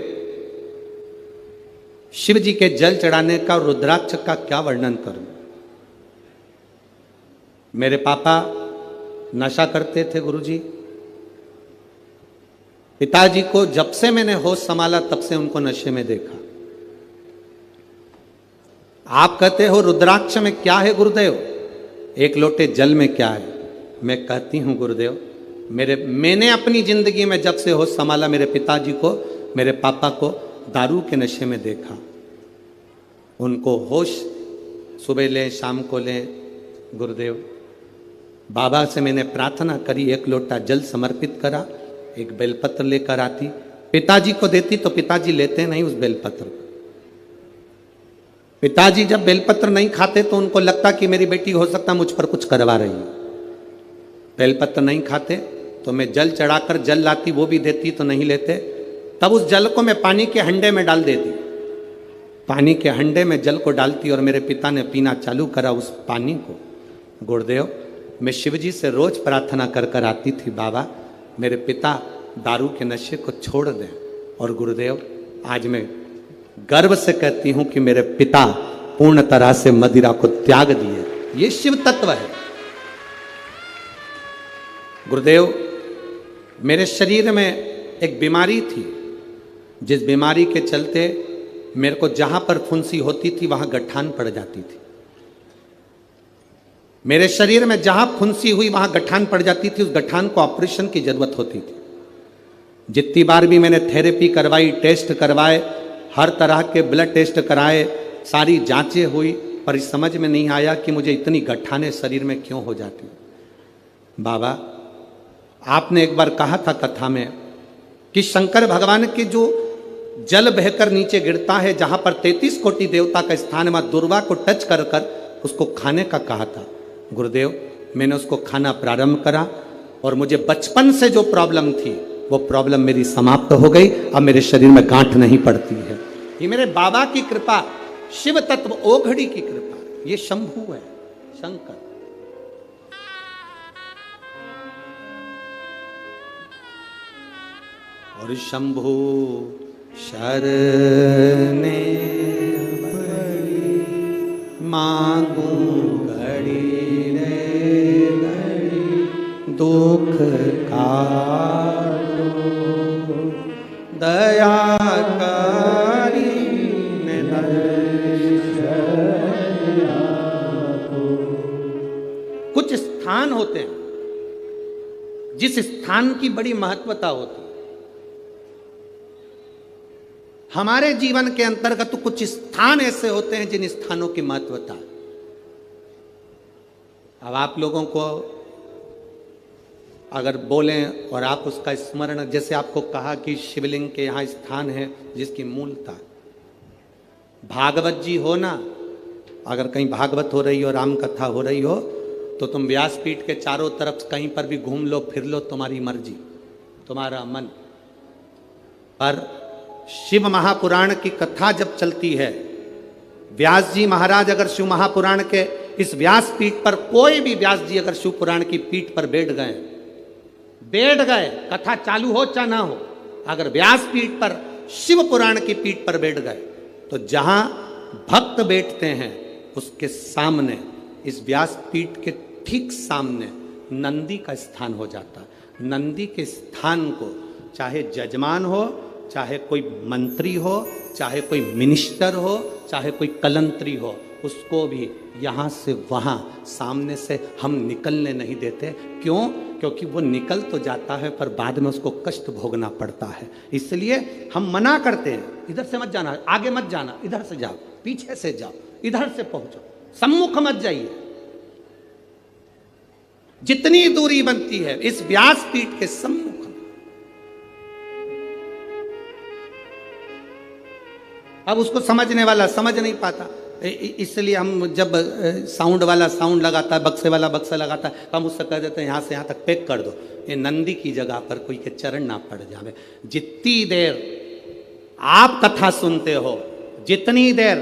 शिव जी के जल चढ़ाने का और रुद्राक्ष का क्या वर्णन करूं? मेरे पापा नशा करते थे गुरुजी। पिताजी को जब से मैंने होश संभाला तब से उनको नशे में देखा। आप कहते हो रुद्राक्ष में क्या है गुरुदेव, एक लोटे जल में क्या है? मैं कहती हूं गुरुदेव, मैंने अपनी जिंदगी में जब से होश संभाला मेरे पिताजी को, मेरे पापा को दारू के नशे में देखा। उनको होश सुबह लें शाम को लें। गुरुदेव, बाबा से मैंने प्रार्थना करी, एक लोटा जल समर्पित करा, एक बेलपत्र लेकर आती, पिताजी को देती तो पिताजी लेते नहीं उस बेलपत्र को। पिताजी जब बेलपत्र नहीं खाते तो उनको लगता कि मेरी बेटी हो सकता मुझ पर कुछ करवा रही है। बेलपत्र नहीं खाते तो मैं जल चढ़ाकर जल लाती, वो भी देती तो नहीं लेते। तब उस जल को मैं पानी के हंडे में डाल देती, पानी के हंडे में जल को डालती और मेरे पिता ने पीना चालू करा उस पानी को। गुरुदेव, मैं शिवजी से रोज प्रार्थना कर कर आती थी, बाबा मेरे पिता दारू के नशे को छोड़ दें। और गुरुदेव, आज मैं गर्व से कहती हूं कि मेरे पिता पूर्ण तरह से मदिरा को त्याग दिए। ये शिव तत्व है। गुरुदेव, मेरे शरीर में एक बीमारी थी, जिस बीमारी के चलते मेरे को जहां पर फुंसी होती थी वहां गठान पड़ जाती थी। मेरे शरीर में जहां फुंसी हुई वहां गठान पड़ जाती थी, उस गठान को ऑपरेशन की जरूरत होती थी। जितनी बार भी मैंने थेरेपी करवाई, टेस्ट करवाए, हर तरह के ब्लड टेस्ट कराए, सारी जांचें हुई, पर इस समझ में नहीं आया कि मुझे इतनी गठाने शरीर में क्यों हो जाती। बाबा, आपने एक बार कहा था कथा में कि शंकर भगवान के जो जल बहकर नीचे गिरता है, जहां पर 33 कोटि देवता का स्थान, मां दुर्गा को टच कर कर उसको खाने का कहा था। गुरुदेव, मैंने उसको खाना प्रारंभ करा और मुझे बचपन से जो प्रॉब्लम थी वो प्रॉब्लम मेरी समाप्त हो गई। अब मेरे शरीर में गांठ नहीं पड़ती है। ये मेरे बाबा की कृपा, शिव तत्व ओघड़ी की कृपा, ये शंभु है, शंकर। और शंभु शरणे मांगू घड़ी रे घड़ी, दुख काटो दया करी कुछ स्थान होते हैं जिस स्थान की बड़ी महत्वता होती है। हमारे जीवन के अंतर्गत तो कुछ स्थान ऐसे होते हैं जिन स्थानों की महत्वता है। अब आप लोगों को अगर बोलें और आप उसका स्मरण, जैसे आपको कहा कि शिवलिंग के यहाँ स्थान है जिसकी मूलता, भागवत जी हो ना, अगर कहीं भागवत हो रही हो, राम कथा हो रही हो, तो तुम व्यासपीठ के चारों तरफ कहीं पर भी घूम लो फिर लो, तुम्हारी मर्जी, तुम्हारा मन। पर शिव महापुराण की कथा जब चलती है, व्यास जी महाराज अगर शिव महापुराण के इस व्यास पीठ पर, कोई भी व्यास जी अगर शिव पुराण की पीठ पर बैठ गए, कथा चालू हो चाहे ना हो, अगर व्यास पीठ पर, शिव पुराण की पीठ पर बैठ गए, तो जहां भक्त बैठते हैं उसके सामने, इस व्यास पीठ के ठीक सामने नंदी का स्थान हो जाता है। नंदी के स्थान को चाहे जजमान हो, चाहे कोई मंत्री हो, चाहे कोई मिनिस्टर हो, चाहे कोई कलंत्री हो, उसको भी यहाँ से वहाँ सामने से हम निकलने नहीं देते। क्यों? क्योंकि वो निकल तो जाता है पर बाद में उसको कष्ट भोगना पड़ता है। इसलिए हम मना करते हैं, इधर से मत जाना, आगे मत जाना, इधर से जाओ, पीछे से जाओ, इधर से पहुंचो, सम्मुख मत जाइए। जितनी दूरी बनती है इस व्यास पीठ के सम्मुख। अब उसको समझने वाला समझ नहीं पाता, इसलिए हम जब साउंड वाला साउंड लगाता है, बक्से वाला बक्सा लगाता है, तो हम उससे कह देते हैं यहाँ से यहाँ तक पैक कर दो, ये नंदी की जगह पर कोई के चरण ना पड़ जावे। जितनी देर आप कथा सुनते हो, जितनी देर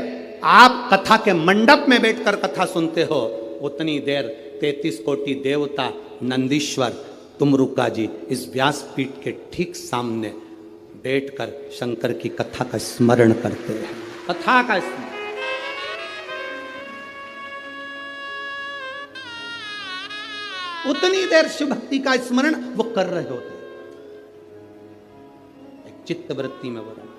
आप कथा के मंडप में बैठकर कथा सुनते हो, उतनी देर 33 कोटि देवता नंदीश्वर तुमरुका जी इस व्यासपीठ के ठीक सामने बैठकर शंकर की कथा का स्मरण करते हैं। कथा का स्मरण, उतनी देर शिव भक्ति का स्मरण वो कर रहे होते हैं। एक चित्त वृत्ति में वो रहना,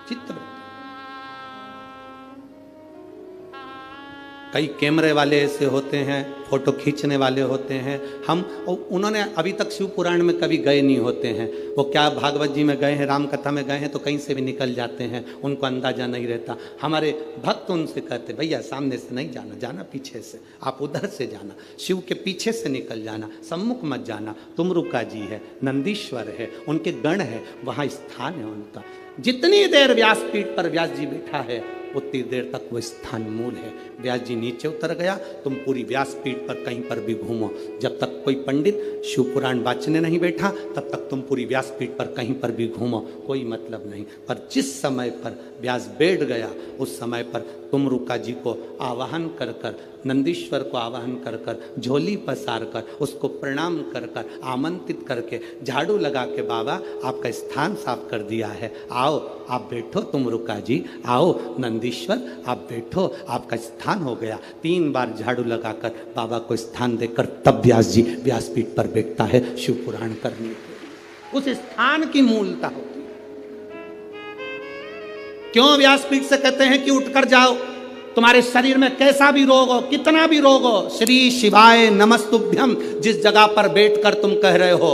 चित्त वृत्ति। कई कैमरे वाले ऐसे होते हैं, फोटो खींचने वाले होते हैं, हम उन्होंने अभी तक शिव पुराण में कभी गए नहीं होते हैं। वो क्या भागवत जी में गए हैं, राम कथा में गए हैं तो कहीं से भी निकल जाते हैं, उनको अंदाजा नहीं रहता। हमारे भक्त उनसे कहते भैया सामने से नहीं जाना, जाना पीछे से, आप उधर से जाना, शिव के पीछे से निकल जाना, सम्मुख मत जाना। तुमरुका जी है, नंदीश्वर है, उनके गण है, वहाँ स्थान है उनका। जितनी देर व्यासपीठ पर व्यास जी बैठा है उतनी देर तक वो स्थान मूल है। व्यास जी नीचे उतर गया, तुम पूरी व्यासपीठ पर कहीं पर भी घूमो, जब तक कोई पंडित शिव पुराण वाचने नहीं बैठा तब तक तुम पूरी व्यासपीठ पर कहीं पर भी घूमो, कोई मतलब नहीं। पर जिस समय पर व्यास बैठ गया उस समय पर तुमरुका जी को आवाहन कर कर, नंदीश्वर को आवाहन कर कर, झोली पसार कर, उसको प्रणाम कर कर, आमंत्रित करके, झाड़ू लगा के, बाबा आपका स्थान साफ कर दिया है, आओ आप बैठो तुमरुका जी, आओ नंदीश्वर आप बैठो, आपका स्थान हो गया। 3 बार झाड़ू लगाकर बाबा को स्थान देकर तब व्यास जी व्यासपीठ पर बैठता है शिव पुराण करने के। उस स्थान की मूलता होती है। क्यों व्यासपीठ से कहते हैं कि उठकर जाओ, तुम्हारे शरीर में कैसा भी रोग हो, कितना भी रोग हो, श्री शिवाय नमस्तुभ्यम जिस जगह पर बैठकर तुम कह रहे हो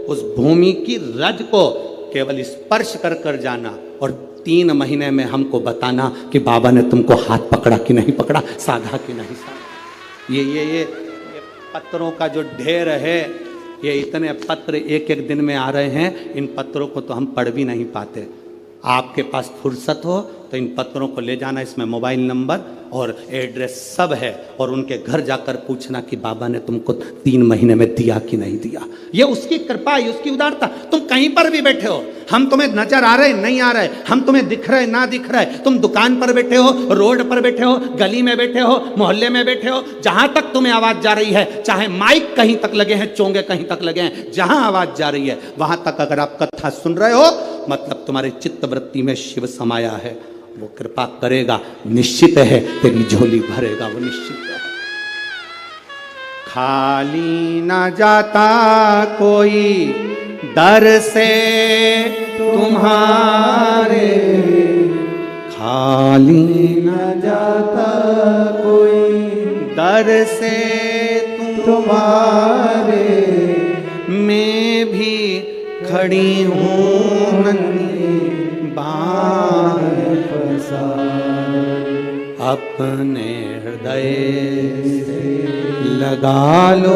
उस भूमि की रज को केवल स्पर्श कर कर जाना और 3 महीने में हमको बताना कि बाबा ने तुमको हाथ पकड़ा कि नहीं पकड़ा, साधा कि नहीं साधा। ये पत्रों का जो ढेर है, ये इतने पत्र एक एक दिन में आ रहे हैं, इन पत्रों को तो हम पढ़ भी नहीं पाते। आपके पास फुर्सत हो तो इन पत्रों को ले जाना, इसमें मोबाइल नंबर और एड्रेस सब है, और उनके घर जाकर पूछना कि बाबा ने तुमको 3 महीने में दिया कि नहीं दिया। ये उसकी कृपा है, उसकी उदारता। तुम कहीं पर भी बैठे हो, हम तुम्हें नजर आ रहे नहीं आ रहे, हम तुम्हें दिख रहे ना दिख रहे, तुम दुकान पर बैठे हो, रोड पर बैठे हो, गली में बैठे हो, मोहल्ले में बैठे हो, जहां तक तुम्हें आवाज जा रही है, चाहे माइक कहीं तक लगे हैं, चोंगे कहीं तक लगे हैं, जहां आवाज जा रही है वहां तक अगर आप कथा सुन रहे हो, मतलब तुम्हारे चित्त वृत्ति में शिव समाया है। वो कृपा करेगा, निश्चित है तेरी झोली भरेगा, वो निश्चित है। खाली ना जाता कोई दर से तुम्हारे, खाली ना जाता कोई दर से तुम्हारे, मैं भी खड़ी हूँ नन्ही बाण अपने हृदय से लगा लो,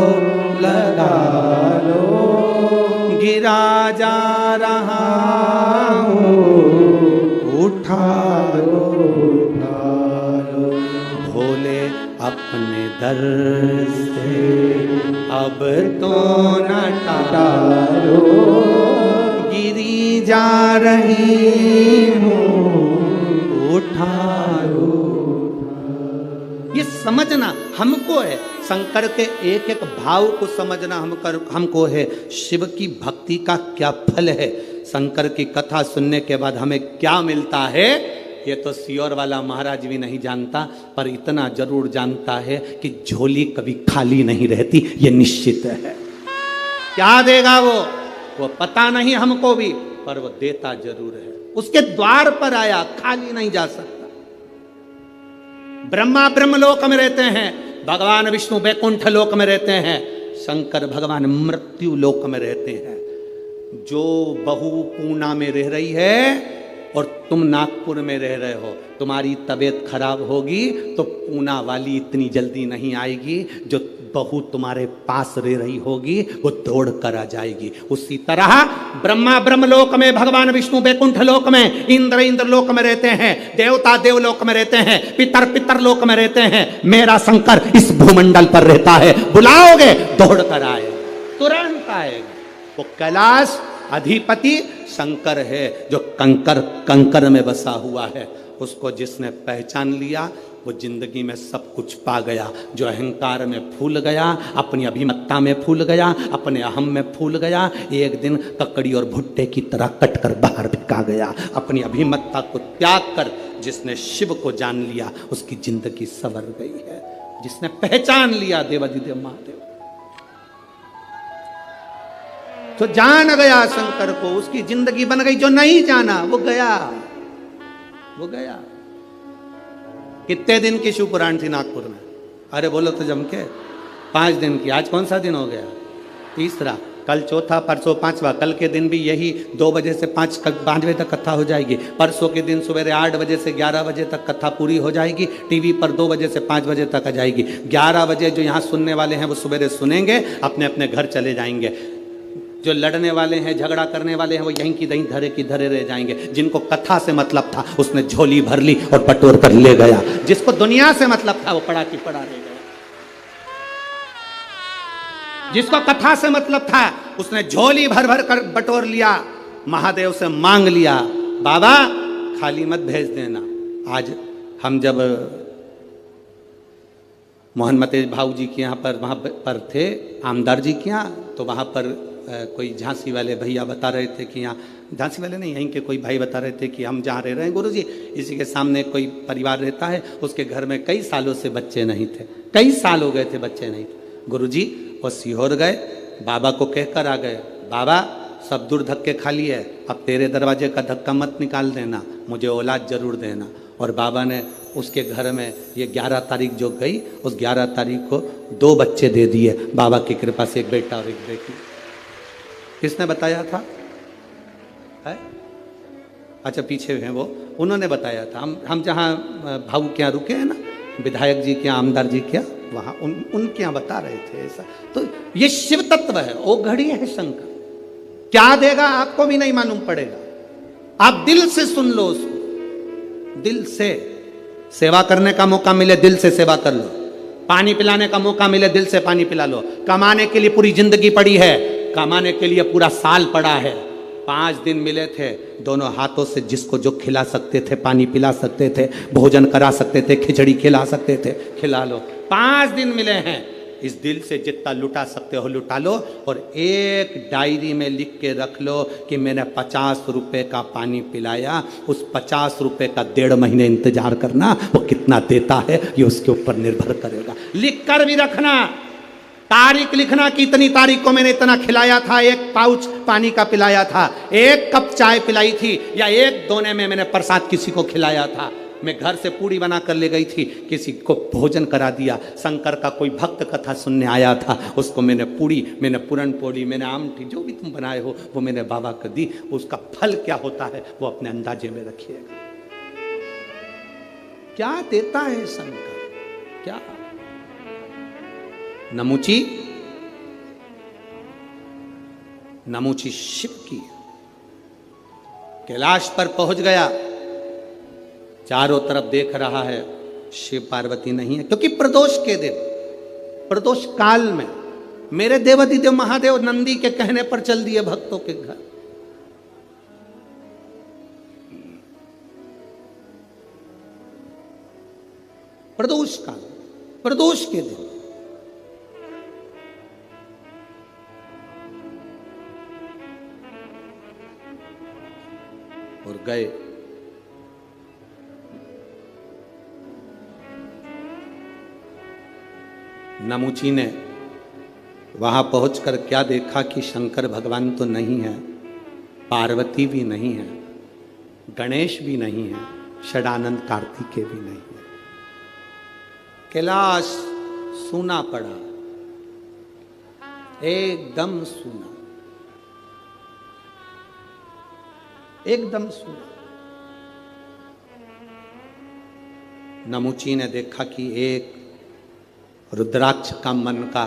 गिरा जा रहा हूँ, उठा लो, भोले अपने दर से अब तो न टालो, गिरी जा रही हूँ, उठा लो। ये समझना हमको है, शंकर के एक एक भाव को समझना हमको है, शिव की भक्ति का क्या फल है, शंकर की कथा सुनने के बाद हमें क्या मिलता है, ये तो सियोर वाला महाराज भी नहीं जानता, पर इतना जरूर जानता है कि झोली कभी खाली नहीं रहती, ये निश्चित है। क्या देगा वो पता नहीं हमको भी, पर वो देता जरूर है। उसके द्वार पर आया, खाली नहीं जा सकता। ब्रह्मा ब्रह्मलोक में रहते हैं, भगवान विष्णु वैकुंठ लोक में रहते हैं, शंकर भगवान मृत्यु लोक में रहते हैं। जो बहू पूना में रह रही है और तुम नागपुर में रह रहे हो, तुम्हारी तबीयत खराब होगी तो पूना वाली इतनी जल्दी नहीं आएगी, जो बहू तुम्हारे पास रह रही होगी वो दौड़ कर आ जाएगी। उसी तरह ब्रह्मा ब्रह्मलोक में, भगवान विष्णु वैकुंठ लोक में, इंद्र इंद्र लोक में रहते हैं, देवता देवलोक में रहते हैं, पितर पितर लोक में रहते हैं, मेरा शंकर इस भूमंडल पर रहता है। बुलाओगे दौड़ कर आएगा, तुरंत आएगा। वो कैलाश अधिपति शंकर है जो कंकर में बसा हुआ है। उसको जिसने पहचान लिया वो जिंदगी में सब कुछ पा गया। जो अहंकार में फूल गया, अपनी अभिमत्ता में फूल गया, अपने अहम में फूल गया, एक दिन ककड़ी और भुट्टे की तरह कटकर बाहर फेंका गया। अपनी अभिमत्ता को त्याग कर जिसने शिव को जान लिया उसकी जिंदगी संवर गई है। जिसने पहचान लिया देवाधिदेव महादेव, तो जान गया शंकर को, उसकी जिंदगी बन गई। जो नहीं जाना वो गया, वो गया। कितने दिन की शिवपुराण थी नागपुर में? अरे बोलो तो जम के 5 दिन की। आज कौन सा दिन हो गया? तीसरा। कल चौथा, परसों पांचवा। कल के दिन भी यही 2 बजे से 5 बजे तक कथा हो जाएगी। परसों के दिन सवेरे 8 बजे से 11 बजे तक कथा पूरी हो जाएगी। टीवी पर 2 बजे से 5 बजे तक आ जाएगी। 11 बजे जो यहाँ सुनने वाले हैं वो सवेरे सुनेंगे, अपने अपने घर चले जाएंगे। जो लड़ने वाले हैं, झगड़ा करने वाले हैं, वो यहीं की दहीं धरे की धरे रह जाएंगे। जिनको कथा से मतलब था उसने झोली भर ली और बटोर कर ले गया। जिसको दुनिया से मतलब था वो पड़ा की पड़ा रह गया। जिसको कथा से मतलब था उसने झोली भर भर कर बटोर लिया, महादेव से मांग लिया, बाबा खाली मत भेज देना। आज हम जब मोहन मते भाऊ जी के यहाँ पर वहाँ पर थे, आमदार जी के यहाँ, तो वहाँ पर कोई झांसी वाले भैया बता रहे थे कि यहाँ, झांसी वाले नहीं, यहीं के कोई भाई बता रहे थे कि हम जहाँ रह रहे हैं गुरुजी, इसी के सामने कोई परिवार रहता है, उसके घर में कई सालों से बच्चे नहीं थे, कई साल हो गए थे बच्चे नहीं थे। गुरुजी वो सीहोर गए, बाबा को कहकर आ गए, बाबा सब दूर धक्के खाली है, अब तेरे दरवाजे का धक्का मत निकाल देना, मुझे औलाद जरूर देना। और बाबा ने उसके घर में ये 11 तारीख जो गई, उस 11 तारीख को 2 बच्चे दे दिए बाबा की कृपा से, एक बेटा और एक बेटी। किसने बताया था? है? अच्छा पीछे हैं वो, उन्होंने बताया था। हम जहाँ भाऊ के यहाँ रुके हैं ना, विधायक जी के यहाँ, आमदार जी के यहाँ, वहाँ उनके यहाँ बता रहे थे ऐसा। तो ये शिव तत्व है, वो घड़ी है शंकर। क्या देगा आपको भी नहीं मालूम पड़ेगा, आप दिल से सुन लो उसको, दिल से। सेवा करने का मौका मिले दिल से सेवा कर लो, पानी पिलाने का मौका मिले दिल से पानी पिला लो। कमाने के लिए पूरी जिंदगी पड़ी है, कमाने के लिए पूरा साल पड़ा है। 5 दिन मिले थे, दोनों हाथों से जिसको जो खिला सकते थे, पानी पिला सकते थे, भोजन करा सकते थे, खिचड़ी खिला सकते थे, खिला लो। 5 दिन मिले हैं, इस दिल से जितना लुटा सकते हो लुटा लो। और एक डायरी में लिख के रख लो कि मैंने 50 रुपए का पानी पिलाया, उस 50 रुपए का 1.5 महीने इंतजार करना, वो कितना देता है ये उसके ऊपर निर्भर करेगा। लिख कर भी रखना, तारीख लिखना कि इतनी तारीख को मैंने इतना खिलाया था, 1 पाउच पानी का पिलाया था, 1 कप चाय पिलाई थी, या 1 दोने में मैंने प्रसाद किसी को खिलाया था, मैं घर से पूड़ी बना कर ले गई थी, किसी को भोजन करा दिया, शंकर का कोई भक्त कथा सुनने आया था, उसको मैंने पूड़ी, मैंने पूरन पोड़ी, मैंने आमठी, जो भी तुम बनाए हो वो मैंने बाबा को दी। उसका फल क्या होता है वो अपने अंदाजे में रखिएगा। क्या देता है शंकर, क्या? नमुची, नमुची शिव की, कैलाश पर पहुंच गया, चारों तरफ देख रहा है, शिव पार्वती नहीं है, क्योंकि प्रदोष के दिन, प्रदोष काल में मेरे देवाधिदेव महादेव नंदी के कहने पर चल दिए भक्तों के घर। प्रदोष काल, प्रदोष के दिन और गए। नमुची ने वहां पहुंचकर क्या देखा कि शंकर भगवान तो नहीं है, पार्वती भी नहीं है, गणेश भी नहीं है, षडानंद कार्तिकेय भी नहीं है। कैलाश सूना पड़ा, एकदम सूना, एकदम सूना। नमुची ने देखा कि एक रुद्राक्ष का मन का,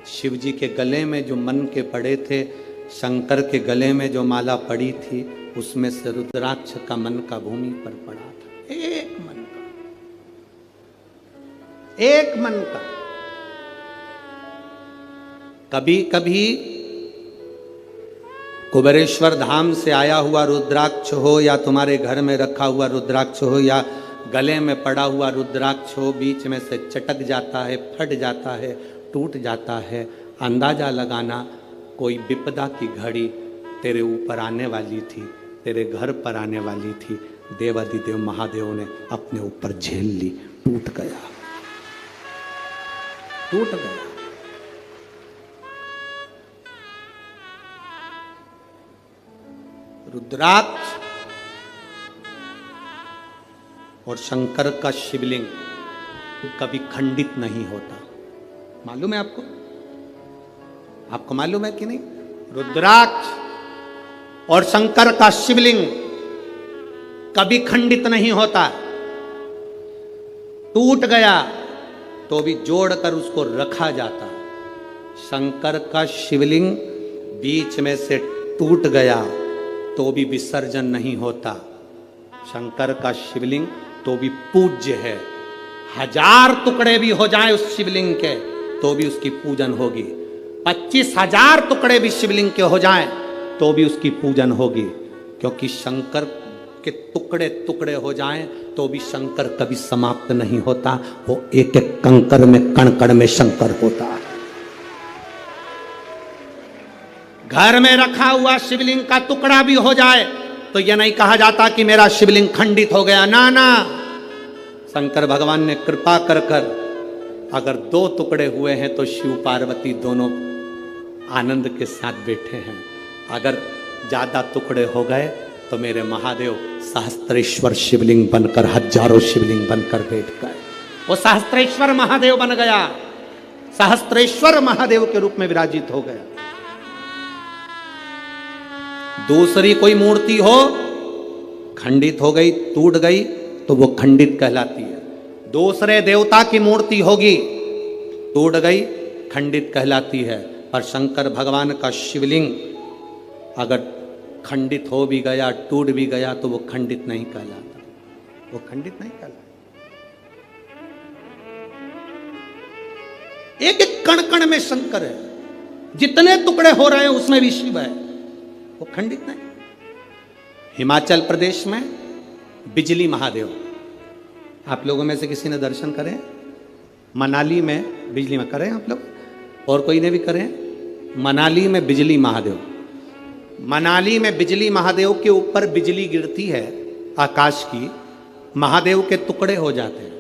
शिव जी के गले में जो मन के पड़े थे, शंकर के गले में जो माला पड़ी थी, उसमें से रुद्राक्ष का मन का भूमि पर पड़ा था। एक मन का, एक मन का। कभी कभी कुबेरेश्वर धाम से आया हुआ रुद्राक्ष हो, या तुम्हारे घर में रखा हुआ रुद्राक्ष हो, या गले में पड़ा हुआ रुद्राक्ष हो, बीच में से चटक जाता है, फट जाता है, टूट जाता है, अंदाजा लगाना कोई विपदा की घड़ी तेरे ऊपर आने वाली थी, तेरे घर पर आने वाली थी। देवादिदेव महादेव ने अपने ऊपर झेल ली, टूट गया, टूट गया। रुद्राक्ष और शंकर का शिवलिंग कभी खंडित नहीं होता। मालूम है आपको? आपको मालूम है कि नहीं? रुद्राक्ष और शंकर का शिवलिंग कभी खंडित नहीं होता। टूट गया तो भी जोड़कर उसको रखा जाता। शंकर का शिवलिंग बीच में से टूट गया तो भी विसर्जन नहीं होता। शंकर का शिवलिंग तो भी पूज्य है। 1000 टुकड़े भी हो जाएं उस शिवलिंग के तो भी उसकी पूजन होगी। 25,000 टुकड़े भी शिवलिंग के हो जाएं तो भी उसकी पूजन होगी, क्योंकि शंकर के टुकड़े टुकड़े हो जाएं तो भी शंकर कभी समाप्त नहीं होता। वो एक एक कंकर में, कण कण में शंकर होता है। घर में रखा हुआ शिवलिंग का टुकड़ा भी हो जाए तो यह नहीं कहा जाता कि मेरा शिवलिंग खंडित हो गया। ना ना, शंकर भगवान ने कृपा कर अगर 2 टुकड़े हुए हैं तो शिव पार्वती दोनों आनंद के साथ बैठे हैं। अगर ज्यादा टुकड़े हो गए तो मेरे महादेव सहस्त्रेश्वर शिवलिंग बनकर, हजारों शिवलिंग बनकर बैठ गए। वो सहस्त्रेश्वर महादेव बन गया, सहस्त्रेश्वर महादेव के रूप में विराजित हो गया। दूसरी कोई मूर्ति हो खंडित हो गई, टूट गई तो वो खंडित कहलाती है। दूसरे देवता की मूर्ति होगी, टूट गई, खंडित कहलाती है। पर शंकर भगवान का शिवलिंग अगर खंडित हो भी गया, टूट भी गया तो वो खंडित नहीं कहलाता, वो खंडित नहीं कहलाता। एक एक कण कण में शंकर है, जितने टुकड़े हो रहे हैं उसमें भी शिव है, वो खंडित नहीं। हिमाचल प्रदेश में बिजली महादेव, आप लोगों में से किसी ने दर्शन करें? मनाली में बिजली में करें आप लोग, और कोई ने भी करें? मनाली में बिजली महादेव, मनाली में बिजली महादेव के ऊपर बिजली गिरती है आकाश की, महादेव के टुकड़े हो जाते हैं।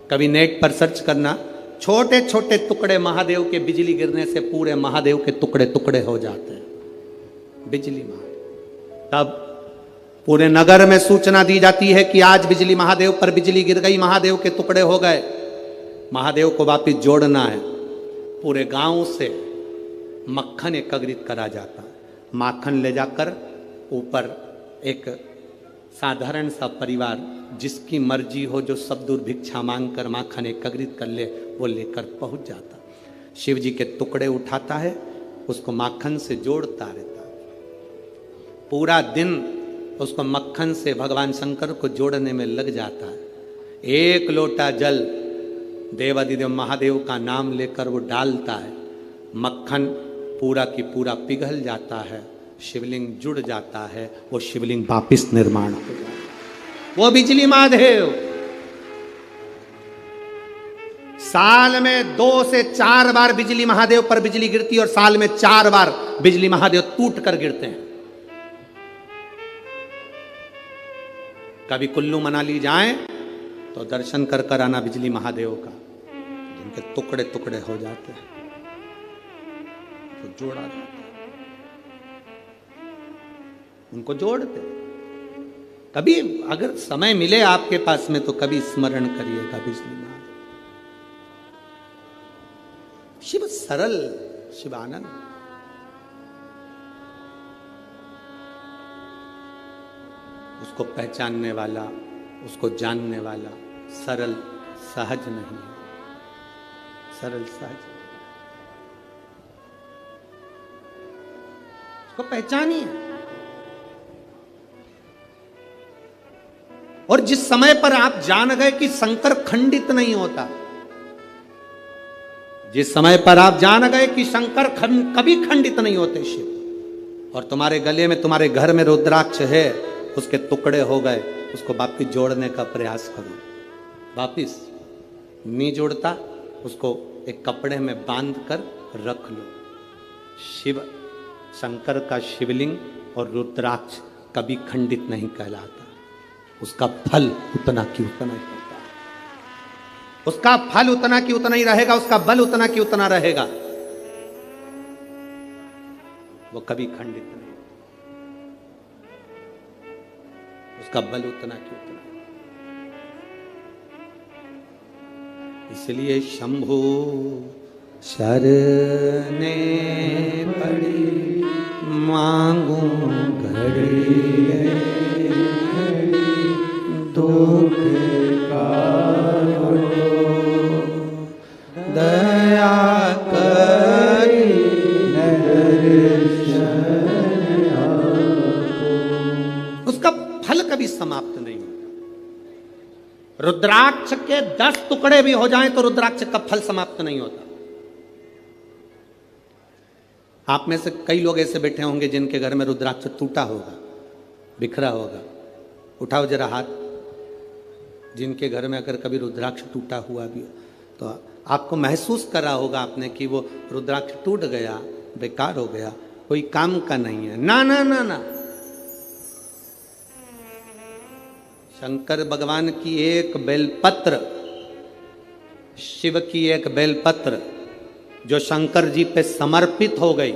कभी नेट पर सर्च करना, छोटे छोटे टुकड़े महादेव के बिजली गिरने से पूरे महादेव के टुकड़े टुकड़े हो जाते हैं। बिजली महादेव, तब पूरे नगर में सूचना दी जाती है कि आज बिजली महादेव पर बिजली गिर गई, महादेव के टुकड़े हो गए। महादेव को वापिस जोड़ना है। पूरे गांव से मक्खन एकत्रित करा जाता, माखन ले जाकर ऊपर एक साधारण सा परिवार जिसकी मर्जी हो, जो सब दूर भिक्षा मांग कर माखन एकत्रित कर ले, वो लेकर पहुंच जाता। शिव जी के टुकड़े उठाता है, उसको माखन से जोड़ता रहता। पूरा दिन उसको मक्खन से भगवान शंकर को जोड़ने में लग जाता है। 1 लोटा जल देवादिदेव महादेव का नाम लेकर वो डालता है, मक्खन पूरा की पूरा पिघल जाता है, शिवलिंग जुड़ जाता है, वो शिवलिंग वापिस निर्माण हो जाता है। वो बिजली महादेव साल में 2 से 4 बार बिजली महादेव पर बिजली गिरती है, और साल में 4 बार बिजली महादेव टूट कर गिरते हैं। कभी कुल्लू मनाली जाएं तो दर्शन कर कर आना बिजली महादेव का, जिनके टुकड़े टुकड़े हो जाते हैं तो जोड़ा जाता है, उनको जोड़ते। कभी अगर समय मिले आपके पास में तो कभी स्मरण करिएगा बिजली महादेव। शिव सरल, शिवानंद, उसको पहचानने वाला, उसको जानने वाला सरल सहज नहीं है, सरल सहज। उसको पहचानिए। और जिस समय पर आप जान गए कि शंकर खंडित नहीं होता, जिस समय पर आप जान गए कि शंकर कभी खंडित नहीं होते शिव, और तुम्हारे गले में, तुम्हारे घर में रुद्राक्ष है, उसके टुकड़े हो गए, उसको वापिस जोड़ने का प्रयास करो। वापिस नहीं जोड़ता, उसको एक कपड़े में बांध कर रख लो। शिव शंकर का शिवलिंग और रुद्राक्ष कभी खंडित नहीं कहलाता, उसका फल उतना की उतना ही होता है, उसका फल उतना की उतना ही रहेगा, उसका बल उतना की उतना रहेगा, वो कभी खंडित नहीं, उसका बल उतना की उतना। इसलिए शंभु शरणे पड़ी मांगू घड़ी दुख काटो, दया करी उसका फल कभी समाप्त नहीं होता। रुद्राक्ष के 10 टुकड़े भी हो जाएं तो रुद्राक्ष का फल समाप्त नहीं होता। आप में से कई लोग ऐसे बैठे होंगे जिनके घर में रुद्राक्ष टूटा होगा, बिखरा होगा। उठाओ जरा हाथ, जिनके घर में अगर कभी रुद्राक्ष टूटा हुआ भी हो तो आपको महसूस करा होगा आपने कि वो रुद्राक्ष टूट गया, बेकार हो गया, कोई काम का नहीं है। ना ना ना ना, शंकर भगवान की एक बेलपत्र, शिव की एक बेलपत्र जो शंकर जी पे समर्पित हो गई,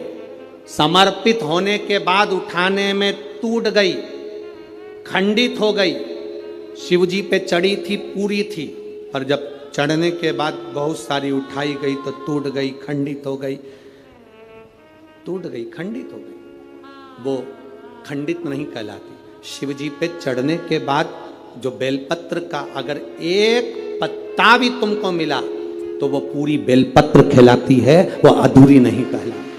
समर्पित होने के बाद उठाने में टूट गई, खंडित हो गई। शिव जी पे चढ़ी थी, पूरी थी, पर जब चढ़ने के बाद बहुत सारी उठाई गई तो टूट गई, खंडित हो गई, टूट गई, खंडित हो गई, वो खंडित नहीं कहलाती। शिव जी पे चढ़ने के बाद जो बेलपत्र का अगर एक पत्ता भी तुमको मिला तो वो पूरी बेलपत्र कहलाती है, वो अधूरी नहीं कहलाती।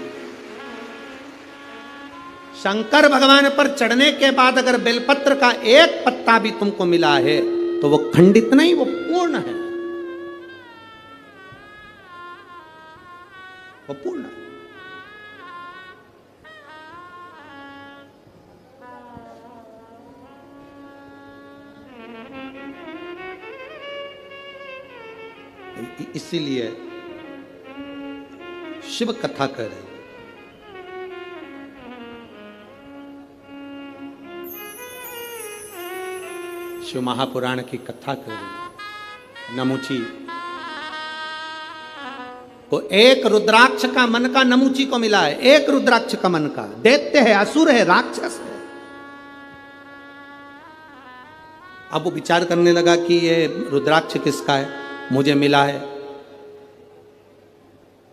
शंकर भगवान पर चढ़ने के बाद अगर बेलपत्र का एक पत्ता भी तुमको मिला है तो वो खंडित नहीं, वो पूर्ण है, वो पूर्ण है। इसीलिए शिव कथा कर रहे हैं। शिव महापुराण की कथा कर रहे हैं। नमुची को एक रुद्राक्ष का मन का नमुची को मिला है, एक रुद्राक्ष का मन का। दैत्य है, असुर है, राक्षस है। अब वो विचार करने लगा कि ये रुद्राक्ष किसका है, मुझे मिला है।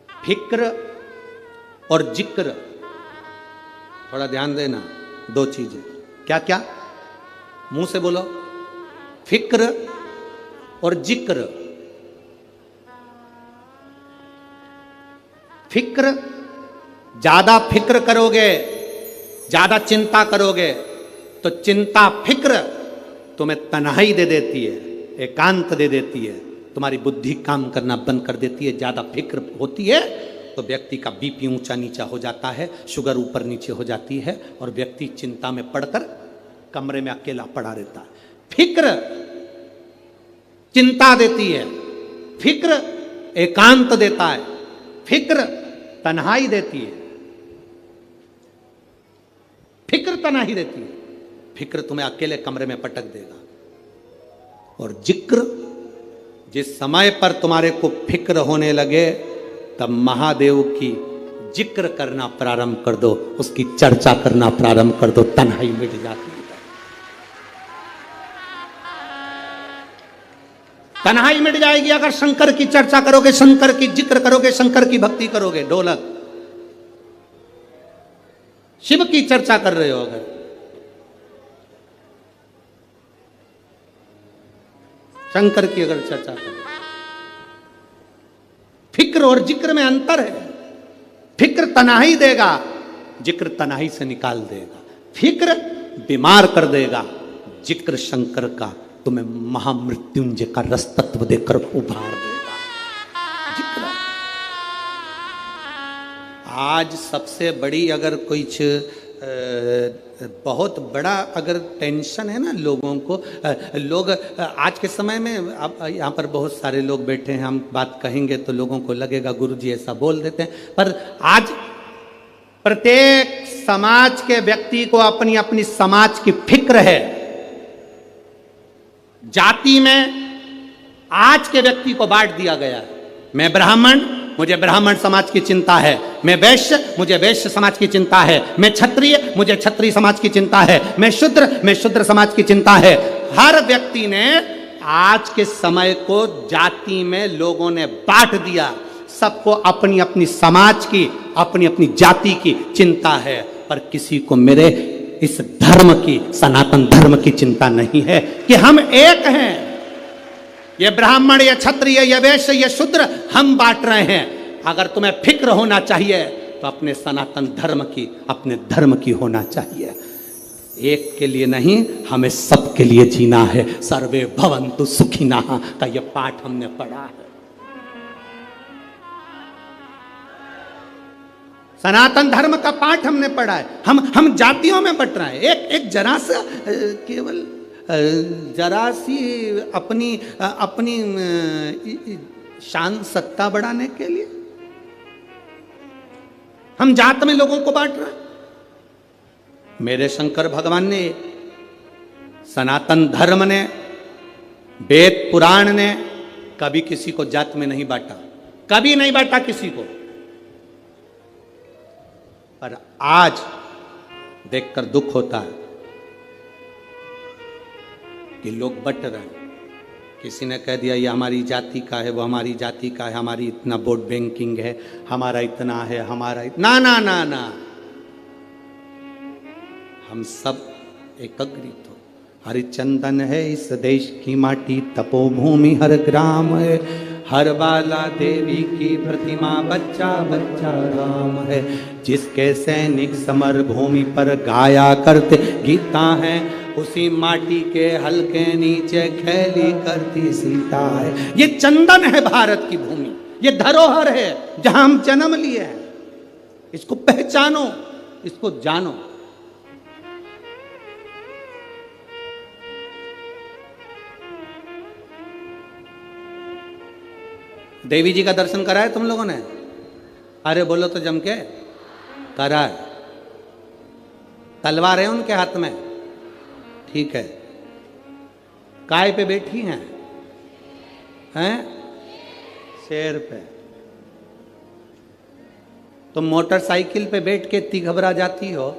फिक्र और जिक्र, थोड़ा ध्यान देना, दो चीजें। क्या क्या? मुंह से बोलो। फिक्र और जिक्र। फिक्र, ज्यादा फिक्र करोगे, ज्यादा चिंता करोगे तो चिंता फिक्र तुम्हें तन्हाई दे देती है, एकांत दे देती है, तुम्हारी बुद्धि काम करना बंद कर देती है। ज्यादा फिक्र होती है तो व्यक्ति का बीपी ऊंचा नीचा हो जाता है, शुगर ऊपर नीचे हो जाती है और व्यक्ति चिंता में पड़कर कमरे में अकेला पड़ा रहता है। फिक्र चिंता देती है, फिक्र एकांत देता है, फिक्र तन्हाई देती है, फिक्र तन्हाई देती है। फिक्र तुम्हें अकेले कमरे में पटक देगा। और जिक्र, जिस समय पर तुम्हारे को फिक्र होने लगे तब महादेव की जिक्र करना प्रारंभ कर दो, उसकी चर्चा करना प्रारंभ कर दो, तन्हाई मिट जाती है। तन्हाई मिट जाएगी अगर शंकर की चर्चा करोगे, शंकर की जिक्र करोगे, शंकर की भक्ति करोगे। ढोलक, शिव की चर्चा कर रहे हो अगर, शंकर की अगर चर्चा करो। फिक्र और जिक्र में अंतर है। फिक्र तन्हाई देगा, जिक्र तन्हाई से निकाल देगा। फिक्र बीमार कर देगा, जिक्र शंकर का तुम्हें महामृत्युंजय का रस तत्व देकर उभार देगा। जिक्र आज सबसे बड़ी अगर कुछ बहुत बड़ा अगर टेंशन है ना लोगों को, लोग आज के समय में, अब यहाँ पर बहुत सारे लोग बैठे हैं, हम बात कहेंगे तो लोगों को लगेगा गुरुजी ऐसा बोल देते हैं, पर आज प्रत्येक समाज के व्यक्ति को अपनी अपनी समाज की फिक्र है। जाति में आज के व्यक्ति को बांट दिया गया है। मैं ब्राह्मण, मुझे ब्राह्मण समाज की चिंता है। मैं वैश्य, मुझे वैश्य समाज की चिंता है। मैं क्षत्रिय, मुझे क्षत्रिय समाज की चिंता है। मैं शूद्र समाज की चिंता है। हर व्यक्ति ने आज के समय को जाति में लोगों ने बांट दिया। सबको अपनी अपनी समाज की, अपनी अपनी जाति की चिंता है, पर किसी को मेरे इस धर्म की, सनातन धर्म की चिंता नहीं है कि हम एक हैं। ये ब्राह्मण, ये क्षत्रिय, ये वैश्य, ये शूद्र, हम बांट रहे हैं। अगर तुम्हें फिक्र होना चाहिए तो अपने सनातन धर्म की, अपने धर्म की होना चाहिए। एक के लिए नहीं, हमें सबके लिए जीना है। सर्वे भवन्तु सुखिनः का ये पाठ हमने पढ़ा है। सनातन धर्म का पाठ हमने पढ़ा है। हम जातियों में बट रहे हैं। एक जरा सा केवल जरा सी अपनी शान सत्ता बढ़ाने के लिए हम जात में लोगों को बांट रहे हैं। मेरे शंकर भगवान ने, सनातन धर्म ने, वेद पुराण ने कभी किसी को जात में नहीं बांटा, कभी नहीं बांटा किसी को। पर आज देखकर दुख होता है कि लोग बट रहे हैं। किसी ने कह दिया ये हमारी जाति का है, वो हमारी जाति का है, हमारी इतना वोट बैंकिंग है, हमारा इतना है, हमारा इतना। ना ना ना, हम सब एकत्रित हो। हरिचंदन है इस देश की माटी, तपोभूमि हर ग्राम है, हर बाला देवी की प्रतिमा, बच्चा बच्चा राम है। जिसके सैनिक समर भूमि पर गाया करते गीता है, उसी माटी के हल्के नीचे खेली करती सीता है। ये चंदन है भारत की भूमि, ये धरोहर है जहां हम जन्म लिए हैं। इसको पहचानो, इसको जानो। देवी जी का दर्शन करा है तुम लोगों ने? अरे बोलो तो जम के, करा है। तलवार है उनके हाथ में, ठीक है। काय पे बैठी हैं? शेर पे। तुम मोटरसाइकिल पे बैठ के इतनी घबरा जाती हो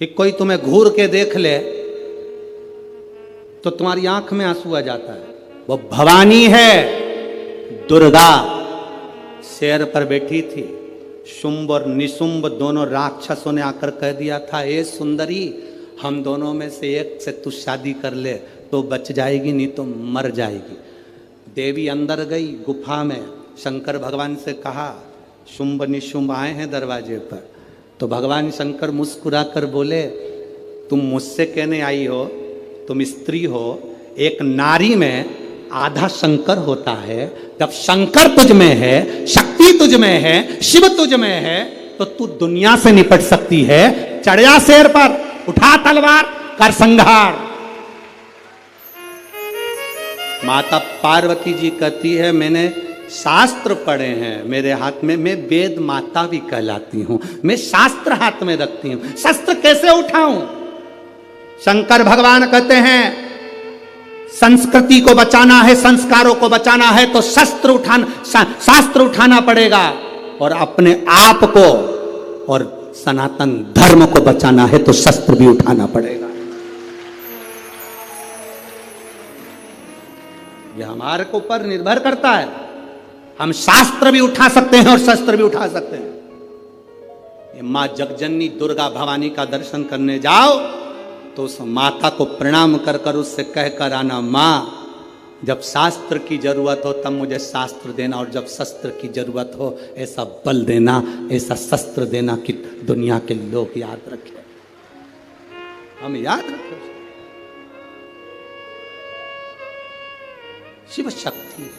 कि कोई तुम्हें घूर के देख ले तो तुम्हारी आंख में आंसू आ जाता है। वो भवानी है, दुर्गा शेर पर बैठी थी। शुंभ और निशुंभ दोनों राक्षसों ने आकर कह दिया था, ए सुंदरी, हम दोनों में से एक से तू शादी कर ले तो बच जाएगी, नहीं तो मर जाएगी। देवी अंदर गई गुफा में, शंकर भगवान से कहा, शुंभ निशुंभ आए हैं दरवाजे पर। तो भगवान शंकर मुस्कुरा कर बोले, तुम मुझसे कहने आई हो, तुम स्त्री हो। एक नारी में आधा शंकर होता है। जब शंकर तुझ में है, शक्ति तुझ में है, शिव तुझ में है, तो तू दुनिया से निपट सकती है। चढ़ जा शेर पर, उठा तलवार, कर संहार। माता पार्वती जी कहती है, मैंने शास्त्र पढ़े हैं मेरे हाथ में, मैं वेद माता भी कहलाती हूं, मैं शास्त्र हाथ में रखती हूं, शस्त्र कैसे उठाऊं? शंकर भगवान कहते हैं, संस्कृति को बचाना है, संस्कारों को बचाना है तो शास्त्र उठाना पड़ेगा, और अपने आप को और सनातन धर्म को बचाना है तो शस्त्र भी उठाना पड़ेगा। यह हमारे को ऊपर निर्भर करता है। हम शास्त्र भी उठा सकते हैं और शस्त्र भी उठा सकते हैं। ये मां जगजननी दुर्गा भवानी का दर्शन करने जाओ तो उस माता को प्रणाम कर कर उससे कहकर आना, माँ जब शास्त्र की जरूरत हो तब मुझे शास्त्र देना, और जब शस्त्र की जरूरत हो ऐसा बल देना, ऐसा शस्त्र देना कि दुनिया के लोग याद रखें, हम याद रखें। शिव शक्ति है,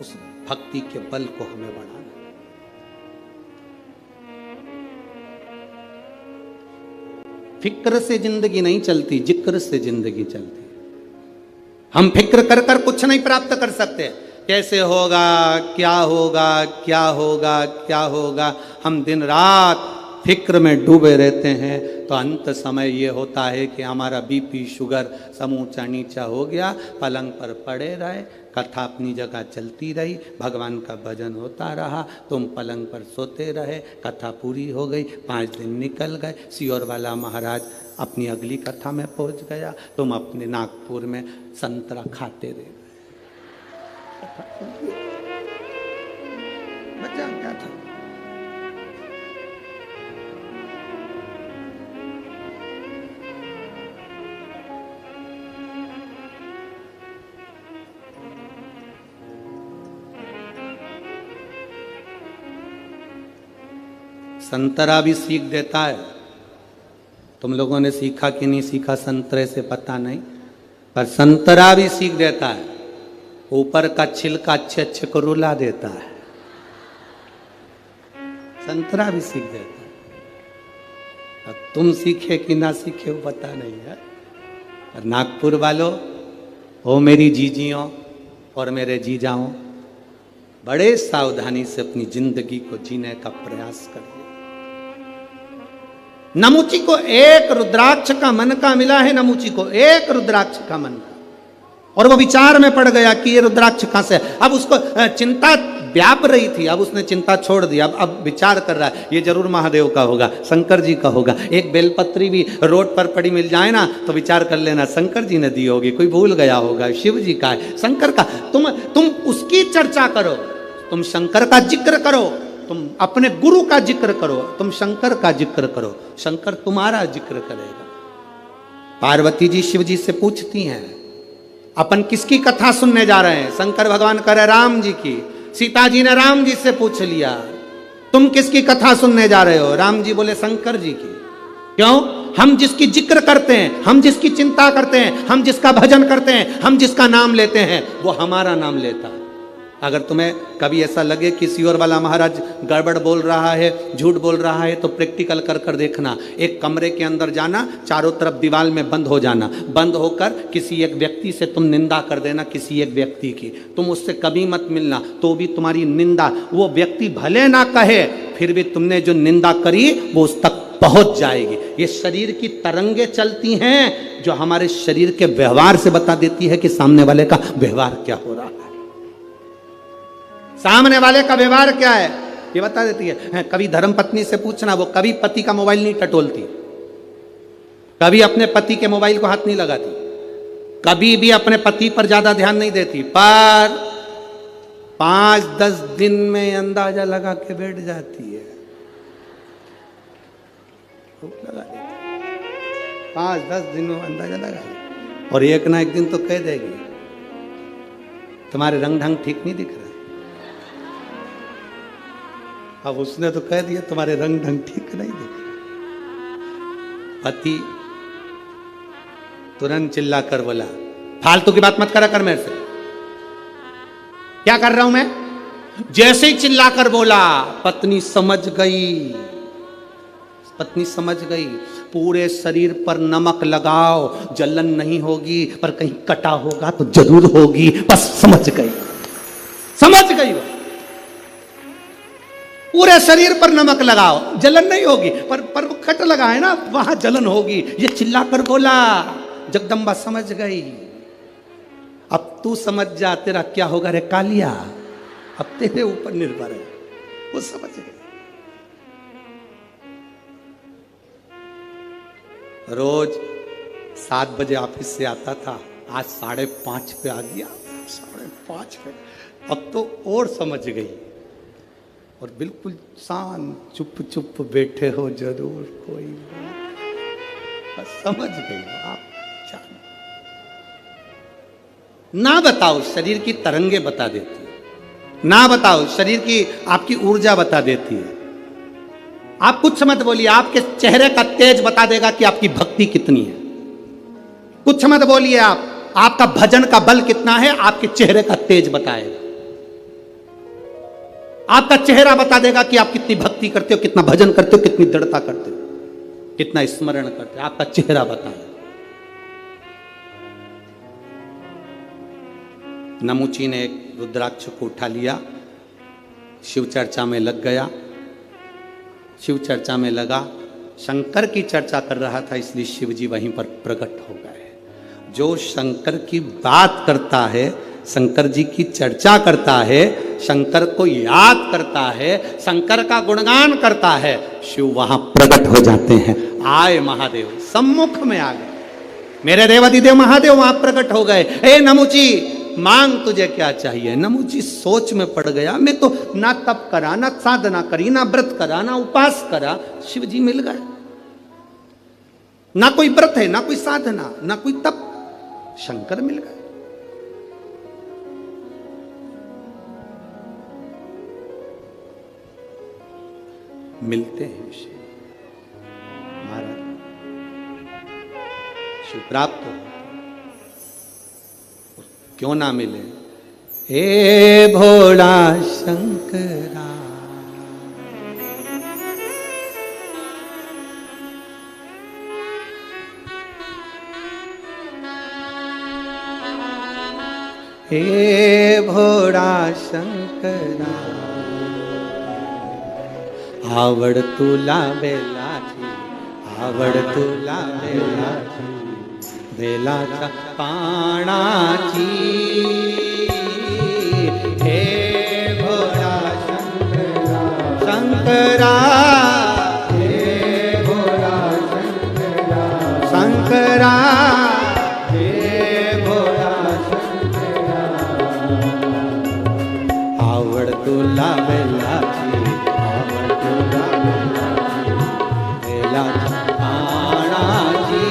उस भक्ति के बल को हमें बढ़ाना। फिक्र से जिंदगी नहीं चलती, जिक्र से जिंदगी चलती। हम फिक्र कर कर कुछ नहीं प्राप्त कर सकते। कैसे होगा, क्या होगा, क्या होगा, क्या होगा, हम दिन रात फिक्र में डूबे रहते हैं। तो अंत समय ये होता है कि हमारा बीपी शुगर सब ऊंचा नीचा हो गया। पलंग पर पड़े रहे, कथा अपनी जगह चलती रही, भगवान का भजन होता रहा, तुम पलंग पर सोते रहे, कथा पूरी हो गई, 5 दिन निकल गए, सियोर वाला महाराज अपनी अगली कथा में पहुंच गया, तुम अपने नागपुर में संतरा खाते रहे। बचा क्या था? संतरा भी सीख देता है। तुम लोगों ने सीखा कि नहीं सीखा संतरे से पता नहीं, पर संतरा भी सीख देता है। ऊपर का छिलका अच्छे अच्छे को रुला देता है। संतरा भी सीख देता है। अब तुम सीखे कि ना सीखे वो पता नहीं है। और नागपुर वालों, हो मेरी जीजियों और मेरे जीजाओं, बड़े सावधानी से अपनी जिंदगी को जीने का प्रयास करिए। नमुची को एक रुद्राक्ष का मन का मिला है, नमुची को एक रुद्राक्ष का मन का, और वो विचार में पड़ गया कि ये रुद्राक्ष कहां से। अब उसको चिंता व्याप रही थी, अब उसने चिंता छोड़ दी। अब विचार कर रहा है ये जरूर महादेव का होगा, शंकर जी का होगा। एक बेलपत्री भी रोड पर पड़ी मिल जाए ना तो विचार कर लेना शंकर जी ने दी होगी, कोई भूल गया होगा, शिव जी का है, शंकर का। तुम उसकी चर्चा करो, तुम शंकर का जिक्र करो, तुम अपने गुरु का जिक्र करो, तुम शंकर का जिक्र करो, शंकर तुम्हारा जिक्र करेगा। पार्वती जी शिव जी से पूछती हैं, अपन किसकी कथा सुनने जा रहे हैं? शंकर भगवान कह रहे राम जी की। सीता जी ने राम जी से पूछ लिया, तुम किसकी कथा सुनने जा रहे हो? राम जी बोले शंकर जी की। क्यों? हम जिसकी जिक्र करते हैं, हम जिसकी चिंता करते हैं, हम जिसका भजन करते हैं, हम जिसका नाम लेते हैं, वो हमारा नाम लेता है। अगर तुम्हें कभी ऐसा लगे कि सियोर वाला महाराज गड़बड़ बोल रहा है, झूठ बोल रहा है, तो प्रैक्टिकल कर कर देखना। एक कमरे के अंदर जाना, चारों तरफ दीवार में बंद हो जाना, बंद होकर किसी एक व्यक्ति से तुम निंदा कर देना, किसी एक व्यक्ति की। तुम उससे कभी मत मिलना, तो भी तुम्हारी निंदा वो व्यक्ति भले ना कहे, फिर भी तुमने जो निंदा करी वो उस तक पहुंच जाएगी। ये शरीर की तरंगे चलती हैं जो हमारे शरीर के व्यवहार से बता देती है कि सामने वाले का व्यवहार क्या हो रहा है। सामने वाले का व्यवहार क्या है ये बता देती है। कभी धर्म पत्नी से पूछना, वो कभी पति का मोबाइल नहीं टटोलती, कभी अपने पति के मोबाइल को हाथ नहीं लगाती, कभी भी अपने पति पर ज्यादा ध्यान नहीं देती, पर 5-10 दिन में अंदाजा लगा के बैठ जाती है। 5-10 दिन में अंदाजा लगा, और एक ना एक दिन तो कह देगी तुम्हारे रंग ढंग ठीक नहीं दिख रहा। अब उसने तो कह दिया तुम्हारे रंग ढंग ठीक नहीं दिख रहा। पति तुरंत चिल्ला कर बोला, फालतू की बात मत करा कर मेरे से। क्या कर रहा हूं मैं? जैसे ही चिल्ला कर बोला, पत्नी समझ गई, पत्नी समझ गई। पूरे शरीर पर नमक लगाओ, जलन नहीं होगी, पर कहीं कटा होगा तो जरूर होगी। बस समझ गई, समझ गई वो। पूरे शरीर पर नमक लगाओ, जलन नहीं होगी, पर वो कट लगा है ना, वहां जलन होगी। ये चिल्ला कर बोला, जगदम्बा समझ गई। अब तू समझ जा, तेरा क्या होगा रे कालिया, अब तेरे ऊपर निर्भर है। वो समझ गई। रोज 7 बजे ऑफिस से आता था, आज 5:30 पे आ गया, 5:30 पे। अब तो और समझ गई, और बिल्कुल शांत चुप चुप बैठे हो जरूर, कोई बस समझ गई आप। ना बताओ, शरीर की तरंगे बता देती है। ना बताओ, शरीर की आपकी ऊर्जा बता देती है। आप कुछ मत बोलिए, आपके चेहरे का तेज बता देगा कि आपकी भक्ति कितनी है। कुछ मत बोलिए, आपका भजन का बल कितना है, आपके चेहरे का तेज बताएगा। आपका चेहरा बता देगा कि आप कितनी भक्ति करते हो, कितना भजन करते हो, कितनी दृढ़ता करते हो, कितना स्मरण करते हो। आपका चेहरा बताएगा। नमुची ने एक रुद्राक्ष को उठा लिया, शिव चर्चा में लग गया। शिव चर्चा में लगा, शंकर की चर्चा कर रहा था, इसलिए शिव जी वहीं पर प्रकट हो गए। जो शंकर की बात करता है, शंकर जी की चर्चा करता है, शंकर को याद करता है, शंकर का गुणगान करता है, शिव वहां प्रकट हो जाते हैं। आए महादेव, सम्मुख में आ गए। मेरे देवाधिदेव महादेव वहां प्रकट हो गए। हे नमुची, मांग तुझे क्या चाहिए। नमुची सोच में पड़ गया। मैं तो ना तप करा, ना साधना करी, ना व्रत करा, ना उपास करा, शिव जी मिल गए। ना कोई व्रत है, ना कोई साधना, ना कोई तप, शंकर मिल गए। मिलते हैं शिव महाराज, शिव प्राप्त हो। क्यों ना मिले। हे भोला शंकरा, हे भोला शंकरा, आवड तुला बेलाची, आवड तुला बेलाची, बेलाच्या पानाची। हे भोळा शंकरा, शंकरा, हे भोळा शंकरा, शंकरा, हे भोळा शंकरा, आवड तुला बेलाची, आवड तुला बेलाची, बेलाच्या पानाची।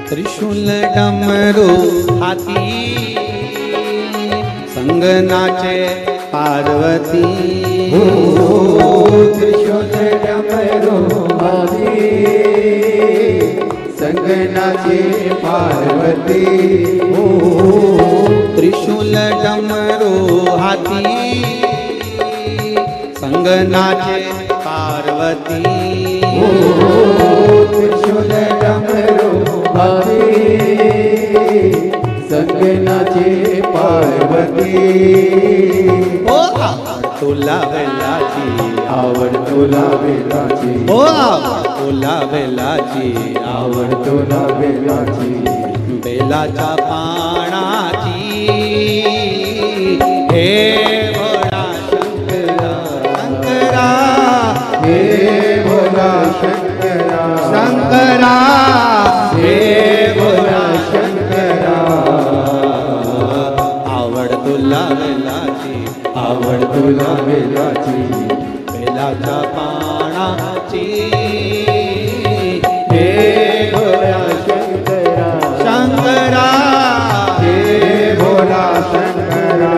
त्रिशूल डमरू हाथी संग नाचे पार्वती। त्रिशूल डमरू हाथी संग नाचे पार्वती। ओ त्रिशूल डमरू हाथी संग नाचे पार्वती। ओ त्रिशूल डमरू हाथी संग नाचे पार्वती। ओ आवड तुला वेलाची, आवड तुला वेलाची, ओ आवड तुला वेलाची, आवड तुला वेलाची, बेलाच्या पानाची हे भोळा शंकरा शंकरा, हे भोला शंकरा शंकरा हे भोला शंकरा। आवड तुला वेलाची, आवड तुला वेलाची, बेलाच्या पानाची हे भोला शंकरा शंकरा, हे भोला शंकरा।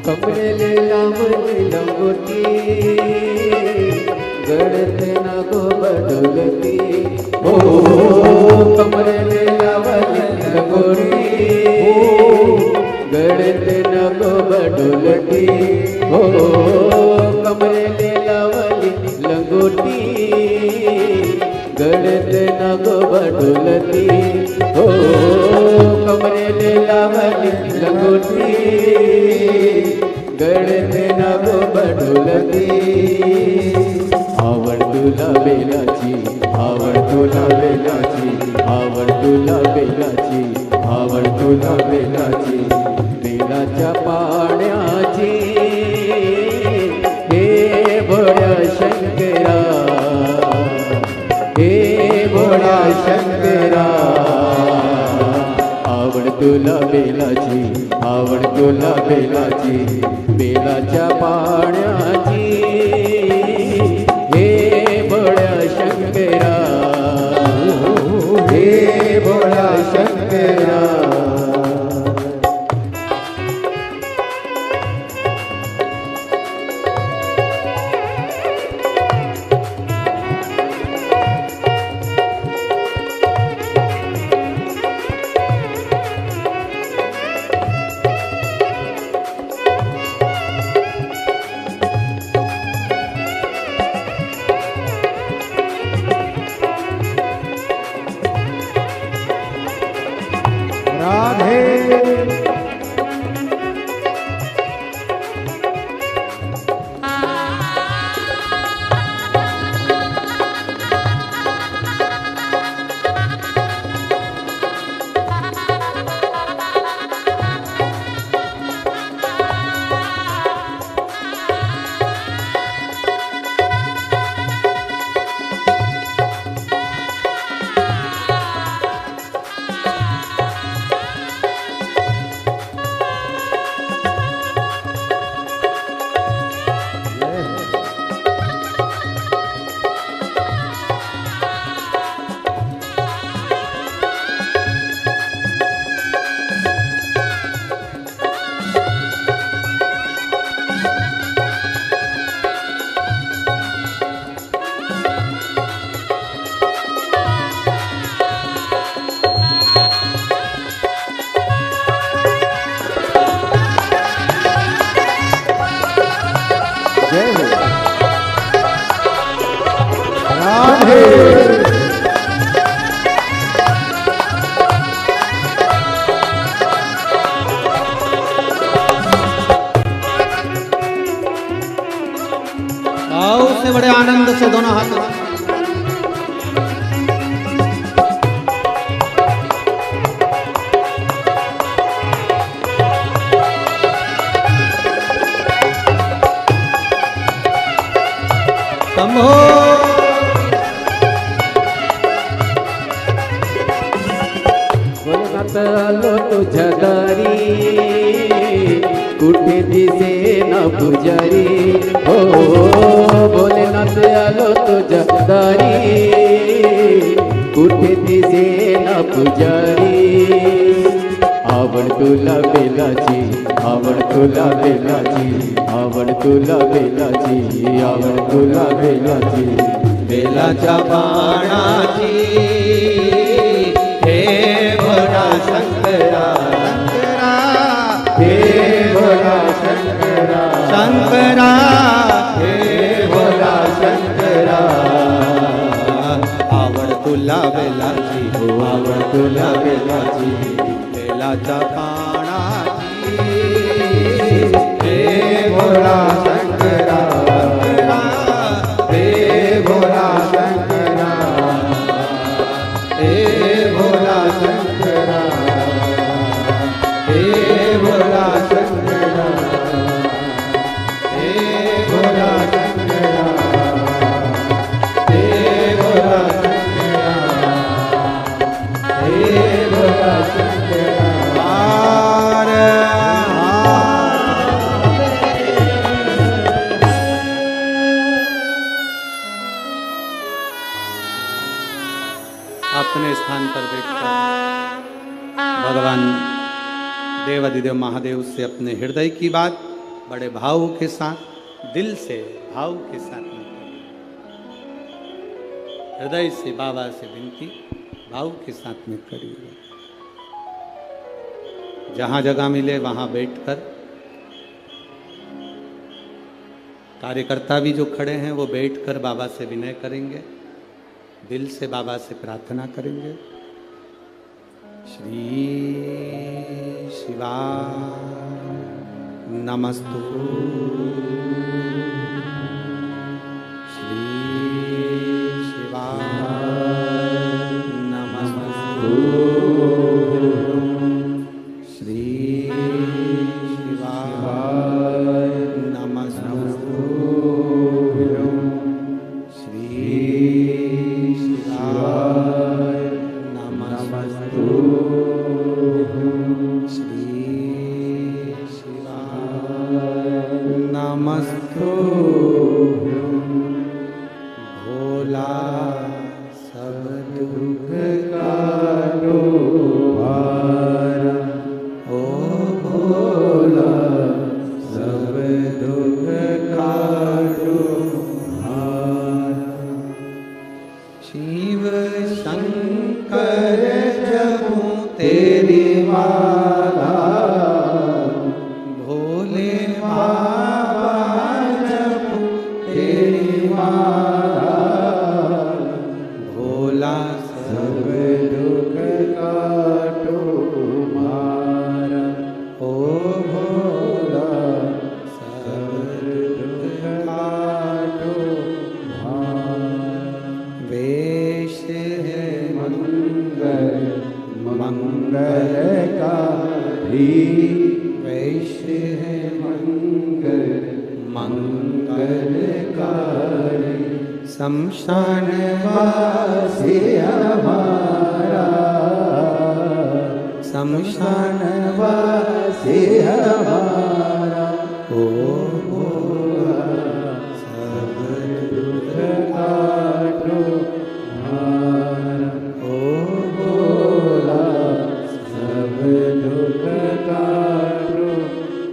कमरेले लावली लंगोटी, गळते ना गो बडोलती। ओ कमरेले लावली लंगोटी, गळते ना गो बडोलती। ओ कमरेले लावली लंगोटी, गळते ना गो बडोलती। ओ कमरेले लावली लंगोटी, गळते ना गो बडोलती। आवड तुला बेलाची, आवड तुला बेलाची, आवड तुला बेलाची, आवड तुला बेलाची, बेलाच्या पाण्याची हे भोळ्या शंकरा, हे भोळ्या शंकरा। आवड तुला बेलाची, आवड तुला बेलाची, बेलाच्या पाण्याची हे भोळ्या शंकरा, हे भोळ्या शंकरा। राधे आओ से बड़े आनंद से दोनों हाथ शंभो बोलनाथ आलो तुझ्या दारी कुठे दिसे ना पुजारी हो भोलेनाथ आलो तुझ्या दारी कुठे दिसे ना पुजारी आवड तुला बेलाची आवड तुला बेलाची आवड तुला बेलाची आवड तुला बेलाची बेलाच्या बाणाची हे भोळा शंकरा हे भोला शंकरा शंकरा हे भोला शंकरा आवड तुला बेलाची हो आवड तुला बेलाची बेलाच्या बाणाची हे भोला शंकरा हे भोला शंकरा हे भोला शंकरा हे भोला शंकरा हे भोला शंकरा हे भोला शंकरा हे भोला शंकरा हार अपने स्थान पर बैठकर भगवान देवाधिदेव महादेव से अपने हृदय की बात बड़े भाव के साथ दिल से भाव के साथ में हृदय से बाबा से विनती भाव के साथ में करिए। जहाँ जगह मिले वहाँ बैठकर कार्यकर्ता भी जो खड़े हैं वो बैठकर बाबा से विनय करेंगे, दिल से बाबा से प्रार्थना करेंगे। श्री शिवा नमस्तु श्री शिवा नमस्तु श्री शिवा नमस्तु श्री शिवा नमस्तु श्री शिवा नमस्तु भोला सब दुख काटो भार ओ भोला सब दुख काटो भार शिव शंकर जपूं तेरी माला भोले बाबा जपूं तेरी माला भोला सब दुख काटो मंगलकारी वैश्य है मंगलकारी शमशान वासी हमारा शमशान वासी हमारा ओ सब दुख काटो हमारा ओ भोला सब दुख काटो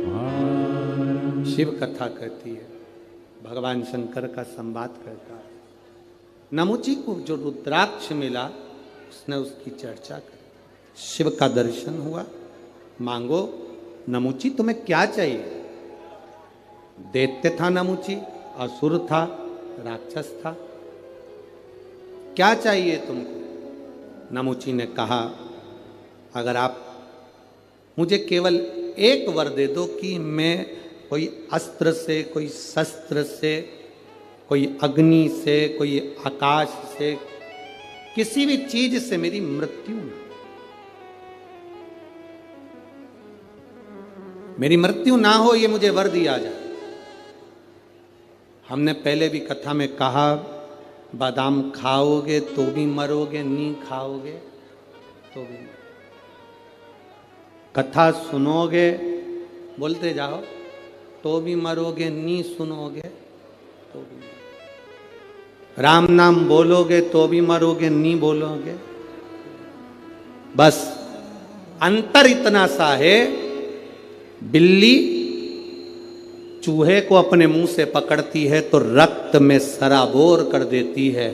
हमारा। शिव कथा कहती है, भगवान शंकर का संवाद करता है। नमुची को जो रुद्राक्ष मिला उसने उसकी चर्चा की। शिव का दर्शन हुआ, मांगो नमुची तुम्हें क्या चाहिए। दैत्य था नमुची, असुर था, राक्षस था, क्या चाहिए तुमको। नमुची ने कहा अगर आप मुझे केवल एक वर दे दो कि मैं कोई अस्त्र से, कोई शस्त्र से, कोई अग्नि से, कोई आकाश से, किसी भी चीज से मेरी मृत्यु न, मेरी मृत्यु ना हो, ये मुझे वर दिया जाए। हमने पहले भी कथा में कहा बादाम खाओगे तो भी मरोगे, नी खाओगे तो भी मरोगे। कथा सुनोगे, बोलते जाओ, तो भी मरोगे, नी सुनोगे तो भी मरोगे। राम नाम बोलोगे तो भी मरोगे, नी बोलोगे। बस अंतर इतना सा है, बिल्ली चूहे को अपने मुंह से पकड़ती है तो रक्त में सराबोर कर देती है,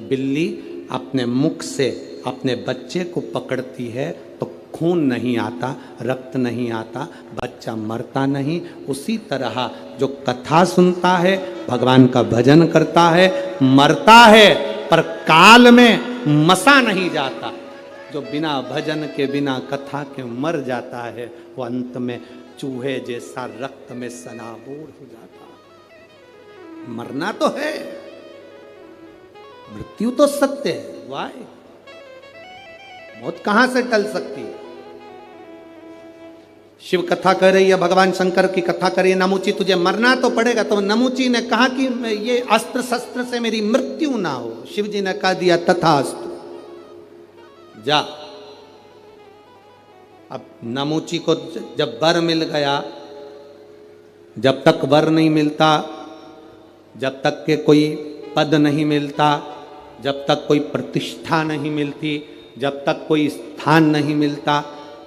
बिल्ली अपने मुख से अपने बच्चे को पकड़ती है तो खून नहीं आता, रक्त नहीं आता, बच्चा मरता नहीं। उसी तरह जो कथा सुनता है, भगवान का भजन करता है, मरता है पर काल में मसा नहीं जाता। जो बिना भजन के, बिना कथा के मर जाता है, वो अंत में चूहे जैसा रक्त में सनाबूर हो जाता है। मरना तो है, मृत्यु तो सत्य है, वाह मौत कहां से टल सकती है। शिव कथा कर रही है, भगवान शंकर की कथा कर रही है। नमुची तुझे मरना तो पड़ेगा। तो नमुची ने कहा कि ये अस्त्र शस्त्र से मेरी मृत्यु ना हो। शिव जी ने कह दिया तथास्तु, जा। अब नमुची को जब वर मिल गया, जब तक वर नहीं मिलता, जब तक के कोई पद नहीं मिलता, जब तक कोई प्रतिष्ठा नहीं मिलती, जब तक कोई स्थान नहीं मिलता,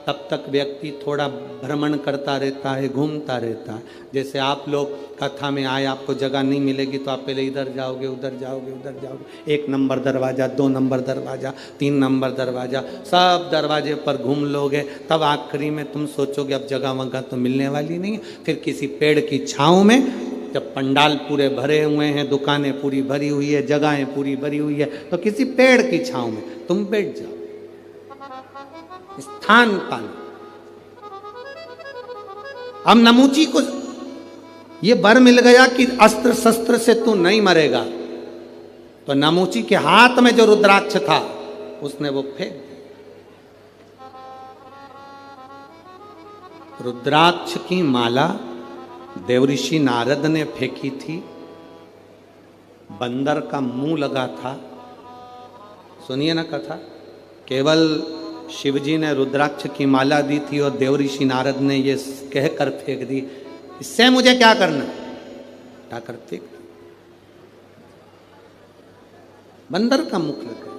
तब तक व्यक्ति थोड़ा भ्रमण करता रहता है, घूमता रहता है। जैसे आप लोग कथा में आए, आपको जगह नहीं मिलेगी तो आप पहले इधर जाओगे, उधर जाओगे, उधर जाओगे, 1 नंबर दरवाज़ा, 2 नंबर दरवाज़ा, 3 नंबर दरवाज़ा, सब दरवाजे पर घूम लोगे। तब आखिरी में तुम सोचोगे अब जगह वगह तो मिलने वाली नहीं है। फिर किसी पेड़ की छाँव में, जब पंडाल पूरे भरे हुए हैं, दुकानें पूरी भरी हुई है, जगहें पूरी भरी हुई है, तो किसी पेड़ की छाँव में तुम बैठ जाओ, स्थान पाना। अब नमुची को ये वर मिल गया कि अस्त्र शस्त्र से तू नहीं मरेगा, तो नमुची के हाथ में जो रुद्राक्ष था उसने वो फेंक दिया। रुद्राक्ष की माला देवऋषि नारद ने फेंकी थी, बंदर का मुंह लगा था। सुनिए ना कथा, केवल शिवजी ने रुद्राक्ष की माला दी थी और देवऋषि नारद ने ये कहकर फेंक दी, इससे मुझे क्या करना, क्या करते। बंदर का मुख लग गया।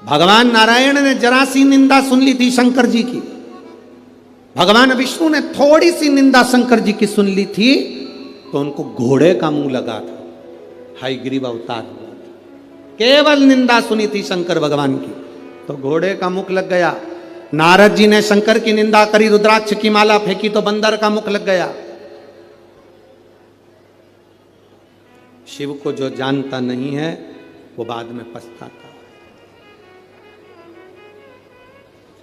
भगवान नारायण ने जरा सी निंदा सुन ली थी शंकर जी की, भगवान विष्णु ने थोड़ी सी निंदा शंकर जी की सुन ली थी, तो उनको घोड़े का मुंह लगा था, हयग्रीव अवतार हुआ था। केवल निंदा सुनी थी शंकर भगवान की तो घोड़े का मुख लग गया। नारद जी ने शंकर की निंदा करी, रुद्राक्ष की माला फेंकी तो बंदर का मुख लग गया। शिव को जो जानता नहीं है वो बाद में पछताता है।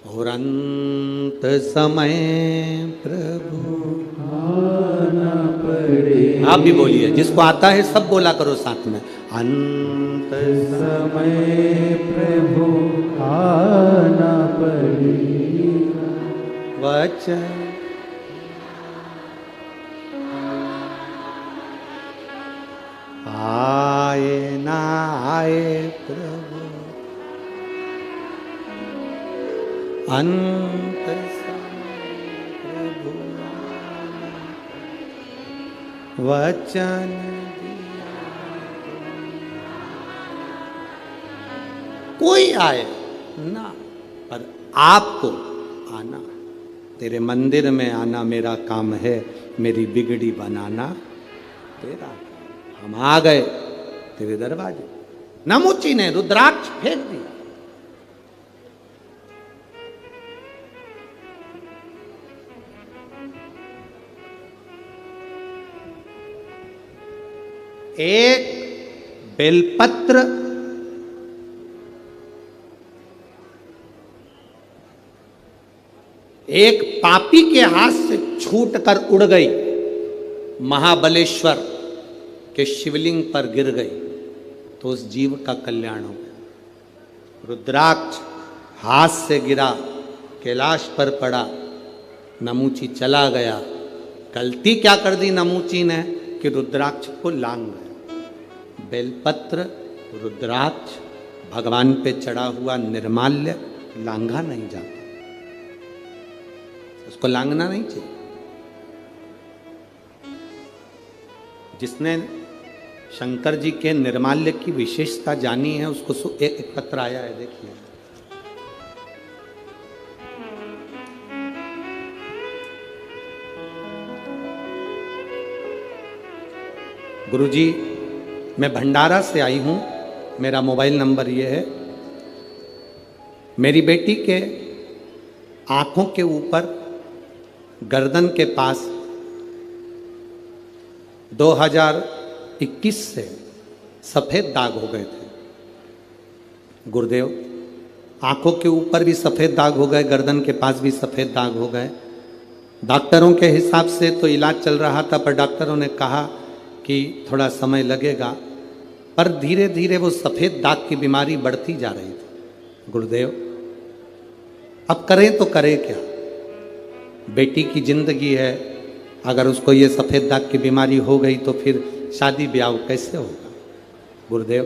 और अंत समय प्रभु आना पड़ी। आप भी बोलिए, जिसको आता है सब बोला करो साथ में। अंत समय प्रभु आना पड़ेगा। वचन आए ना आए प्रभु, अंत समय प्रभु आना, वचन दिया कोई आए ना, पर आपको आना। तेरे मंदिर में आना मेरा काम है, मेरी बिगड़ी बनाना तेरा काम। हम आ गए तेरे दरवाजे। नमुची ने रुद्राक्ष फेंक दिया। एक बेलपत्र एक पापी के हाथ से छूटकर उड़ गई, महाबलेश्वर के शिवलिंग पर गिर गई, तो उस जीव का कल्याण हो गया। रुद्राक्ष हाथ से गिरा, कैलाश पर पड़ा, नमूची चला गया। गलती क्या कर दी नमूची ने कि रुद्राक्ष को लांग गया। बेलपत्र, रुद्राक्ष भगवान पे चढ़ा हुआ निर्माल्य लांघा नहीं जाता, उसको लांघना नहीं चाहिए। जिसने शंकर जी के निर्माल्य की विशेषता जानी है उसको एक पत्र आया है, देखिए। गुरुजी, मैं भंडारा से आई हूं, मेरा मोबाइल नंबर ये है। मेरी बेटी के आंखों के ऊपर गर्दन के पास 2021 से सफेद दाग हो गए थे। गुरुदेव, आंखों के ऊपर भी सफेद दाग हो गए, गर्दन के पास भी सफेद दाग हो गए। डॉक्टरों के हिसाब से तो इलाज चल रहा था, पर डॉक्टरों ने कहा कि थोड़ा समय लगेगा, पर धीरे धीरे वो सफेद दाग की बीमारी बढ़ती जा रही थी। गुरुदेव, अब करें तो करें क्या? बेटी की जिंदगी है, अगर उसको ये सफेद दाग की बीमारी हो गई तो फिर शादी ब्याह कैसे होगा? गुरुदेव,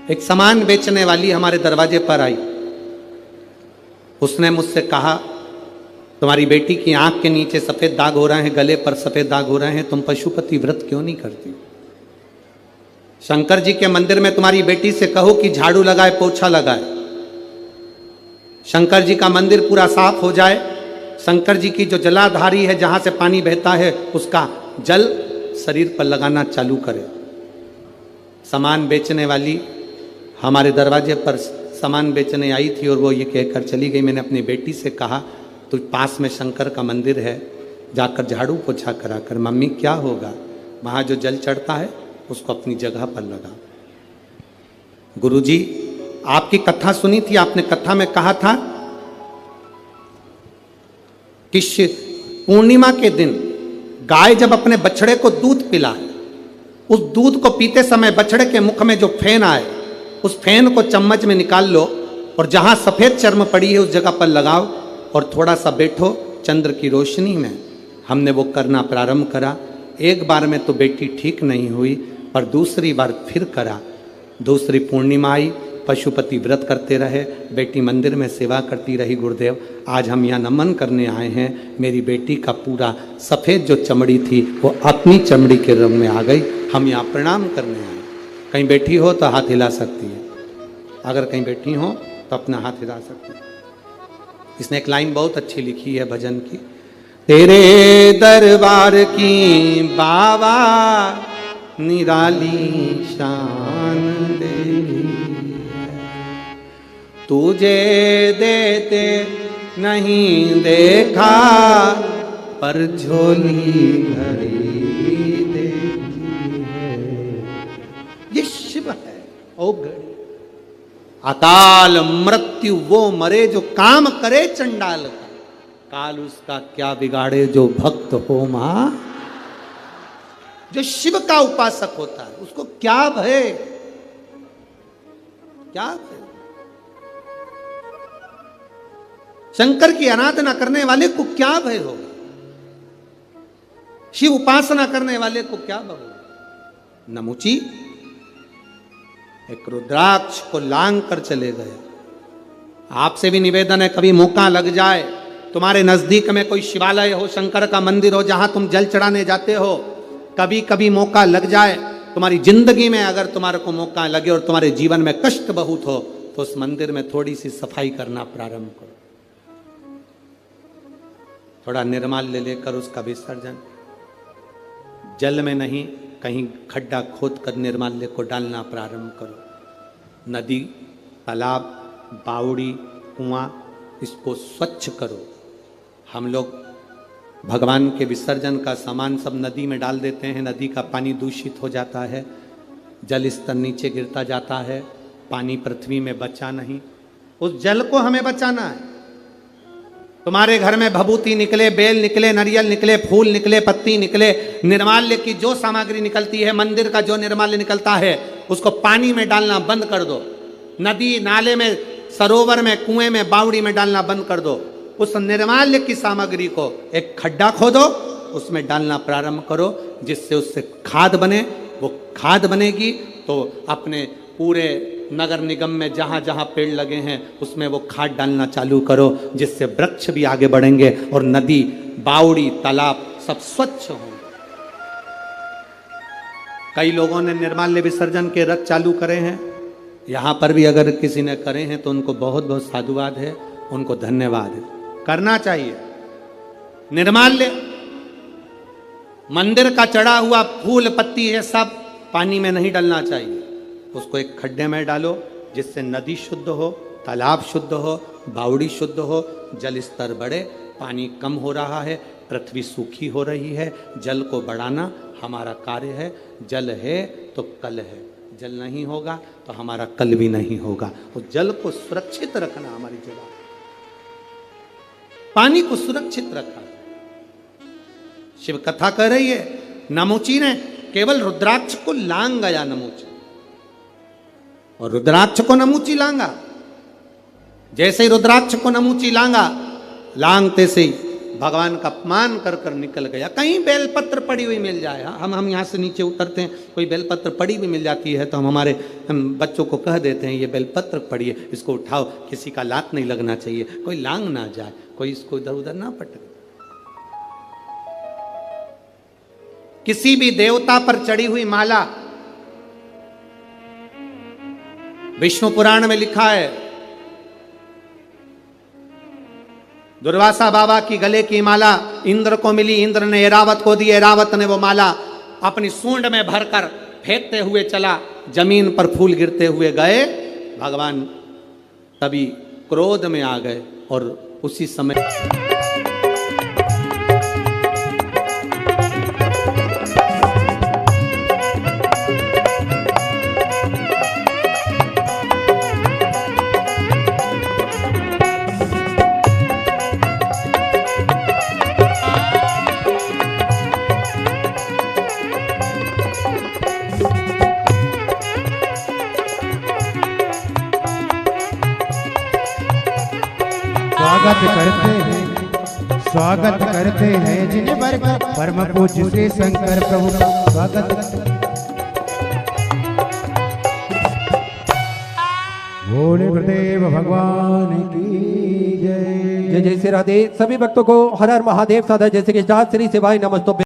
एक सामान बेचने वाली हमारे दरवाजे पर आई। उसने मुझसे कहा, तुम्हारी बेटी की आंख के नीचे सफेद दाग हो रहे हैं, गले पर सफेद दाग हो रहे हैं, तुम पशुपति व्रत क्यों नहीं करती? शंकर जी के मंदिर में तुम्हारी बेटी से कहो कि झाड़ू लगाए, पोछा लगाए, शंकर जी का मंदिर पूरा साफ हो जाए। शंकर जी की जो जलाधारी है, जहां से पानी बहता है, उसका जल शरीर पर लगाना चालू करे। सामान बेचने वाली हमारे दरवाजे पर सामान बेचने आई थी और वो ये कहकर चली गई। मैंने अपनी बेटी से कहा, तो पास में शंकर का मंदिर है, जाकर झाड़ू पोछा करा कर। मम्मी, क्या होगा? वहाँ जो जल चढ़ता है उसको अपनी जगह पर लगा। गुरुजी, आपकी कथा सुनी थी, आपने कथा में कहा था कि पूर्णिमा के दिन गाय जब अपने बछड़े को दूध पिलाए, उस दूध को पीते समय बछड़े के मुख में जो फेन आए, उस फेन को चम्मच में निकाल लो और जहां सफेद चर्म पड़ी है उस जगह पर लगाओ और थोड़ा सा बैठो चंद्र की रोशनी में। हमने वो करना प्रारंभ करा। एक बार में तो बेटी ठीक नहीं हुई, पर दूसरी बार फिर करा। दूसरी पूर्णिमा आई, पशुपति व्रत करते रहे, बेटी मंदिर में सेवा करती रही। गुरुदेव, आज हम यहाँ नमन करने आए हैं। मेरी बेटी का पूरा सफ़ेद जो चमड़ी थी वो अपनी चमड़ी के रंग में आ गई। हम यहाँ प्रणाम करने आए। कहीं बैठी हो तो हाथ हिला सकती है, अगर कहीं बैठी हो तो अपना हाथ हिला सकती है। इसने एक लाइन बहुत अच्छी लिखी है भजन की, तेरे दरबार की बाबा निराली शान देगी, तुझे देते नहीं देखा पर झोली भरी देगी है। ये शिव है। ओ गड़ी अकाल मृत्यु वो मरे जो काम करे चंडाल का, काल उसका क्या बिगाड़े जो भक्त हो मां। जो शिव का उपासक होता है उसको क्या भय, क्या भय। शंकर की आराधना करने वाले को क्या भय होगा, शिव उपासना करने वाले को क्या भय होगा। नमुची एक रुद्राक्ष को लांग कर चले गए। आपसे भी निवेदन है, कभी मौका लग जाए, तुम्हारे नजदीक में कोई शिवालय हो, शंकर का मंदिर हो, जहां तुम जल चढ़ाने जाते हो, कभी कभी मौका लग जाए तुम्हारी जिंदगी में, अगर तुम्हारे को मौका लगे और तुम्हारे जीवन में कष्ट बहुत हो, तो उस मंदिर में थोड़ी सी सफाई करना प्रारंभ करो। थोड़ा निर्माल्य लेकर उसका विसर्जन, जल में नहीं, कहीं खड्डा खोद कर निर्माल्य को डालना प्रारंभ करो। नदी, तालाब, बावड़ी, कुआं, इसको स्वच्छ करो। हम लोग भगवान के विसर्जन का सामान सब नदी में डाल देते हैं, नदी का पानी दूषित हो जाता है, जल स्तर नीचे गिरता जाता है, पानी पृथ्वी में बचा नहीं। उस जल को हमें बचाना है। तुम्हारे घर में भभूति निकले, बेल निकले, नारियल निकले, फूल निकले, पत्ती निकले, निर्माल्य की जो सामग्री निकलती है, मंदिर का जो निर्माल्य निकलता है, उसको पानी में डालना बंद कर दो। नदी नाले में, सरोवर में, कुएं में, बावड़ी में डालना बंद कर दो। उस निर्माल्य की सामग्री को एक खड्डा खोदो, उसमें डालना प्रारंभ करो, जिससे उससे खाद बने। वो खाद बनेगी तो अपने पूरे नगर निगम में जहां जहां पेड़ लगे हैं उसमें वो खाद डालना चालू करो, जिससे वृक्ष भी आगे बढ़ेंगे और नदी, बावड़ी, तालाब सब स्वच्छ होंगे। कई लोगों ने निर्माल्य विसर्जन के रथ चालू करे हैं, यहां पर भी अगर किसी ने करे हैं तो उनको बहुत बहुत साधुवाद है, उनको धन्यवाद है, करना चाहिए। निर्माल्य, मंदिर का चढ़ा हुआ फूल पत्ती है, सब पानी में नहीं डालना चाहिए, उसको एक खड्डे में डालो, जिससे नदी शुद्ध हो, तालाब शुद्ध हो, बावड़ी शुद्ध हो, जल स्तर बढ़े। पानी कम हो रहा है, पृथ्वी सूखी हो रही है, जल को बढ़ाना हमारा कार्य है। जल है तो कल है, जल नहीं होगा तो हमारा कल भी नहीं होगा। उस जल को सुरक्षित रखना हमारी जवाब, पानी को सुरक्षित रखा। शिव कथा कह रही है, नमुची ने केवल रुद्राक्ष को लांग गया, नमुची, और रुद्राक्ष को नमुची लांगा। जैसे ही रुद्राक्ष को नमुची लांगा, लांगते से ही भगवान का अपमान कर कर निकल गया। कहीं बेलपत्र पड़ी हुई मिल जाए, हम यहाँ से नीचे उतरते हैं, कोई बेलपत्र पड़ी हुई मिल जाती है तो हम बच्चों को कह देते हैं ये बेलपत्र पड़ी है, इसको उठाओ, किसी का लात नहीं लगना चाहिए, कोई लांग ना जाए, कोई इसको इधर उधर ना पटके। किसी भी देवता पर चढ़ी हुई माला, विष्णु पुराण में लिखा है, दुर्वासा बाबा की गले की माला इंद्र को मिली, इंद्र ने ऐरावत को दी, ऐरावत ने वो माला अपनी सूंड में भरकर फेंकते हुए चला, जमीन पर फूल गिरते हुए गए। भगवान तभी क्रोध में आ गए और उसी समय स्वागत करते हैं जिन्हें बरकर परम पूज्य श्री शंकर प्रभु का स्वागत। भोले गुरुदेव भगवान की जय। जय जय श्री राधे। सभी भक्तों को हर हर महादेव साधा जय श्री कृष्ण श्री शिवाय नमस्तुभ्यं।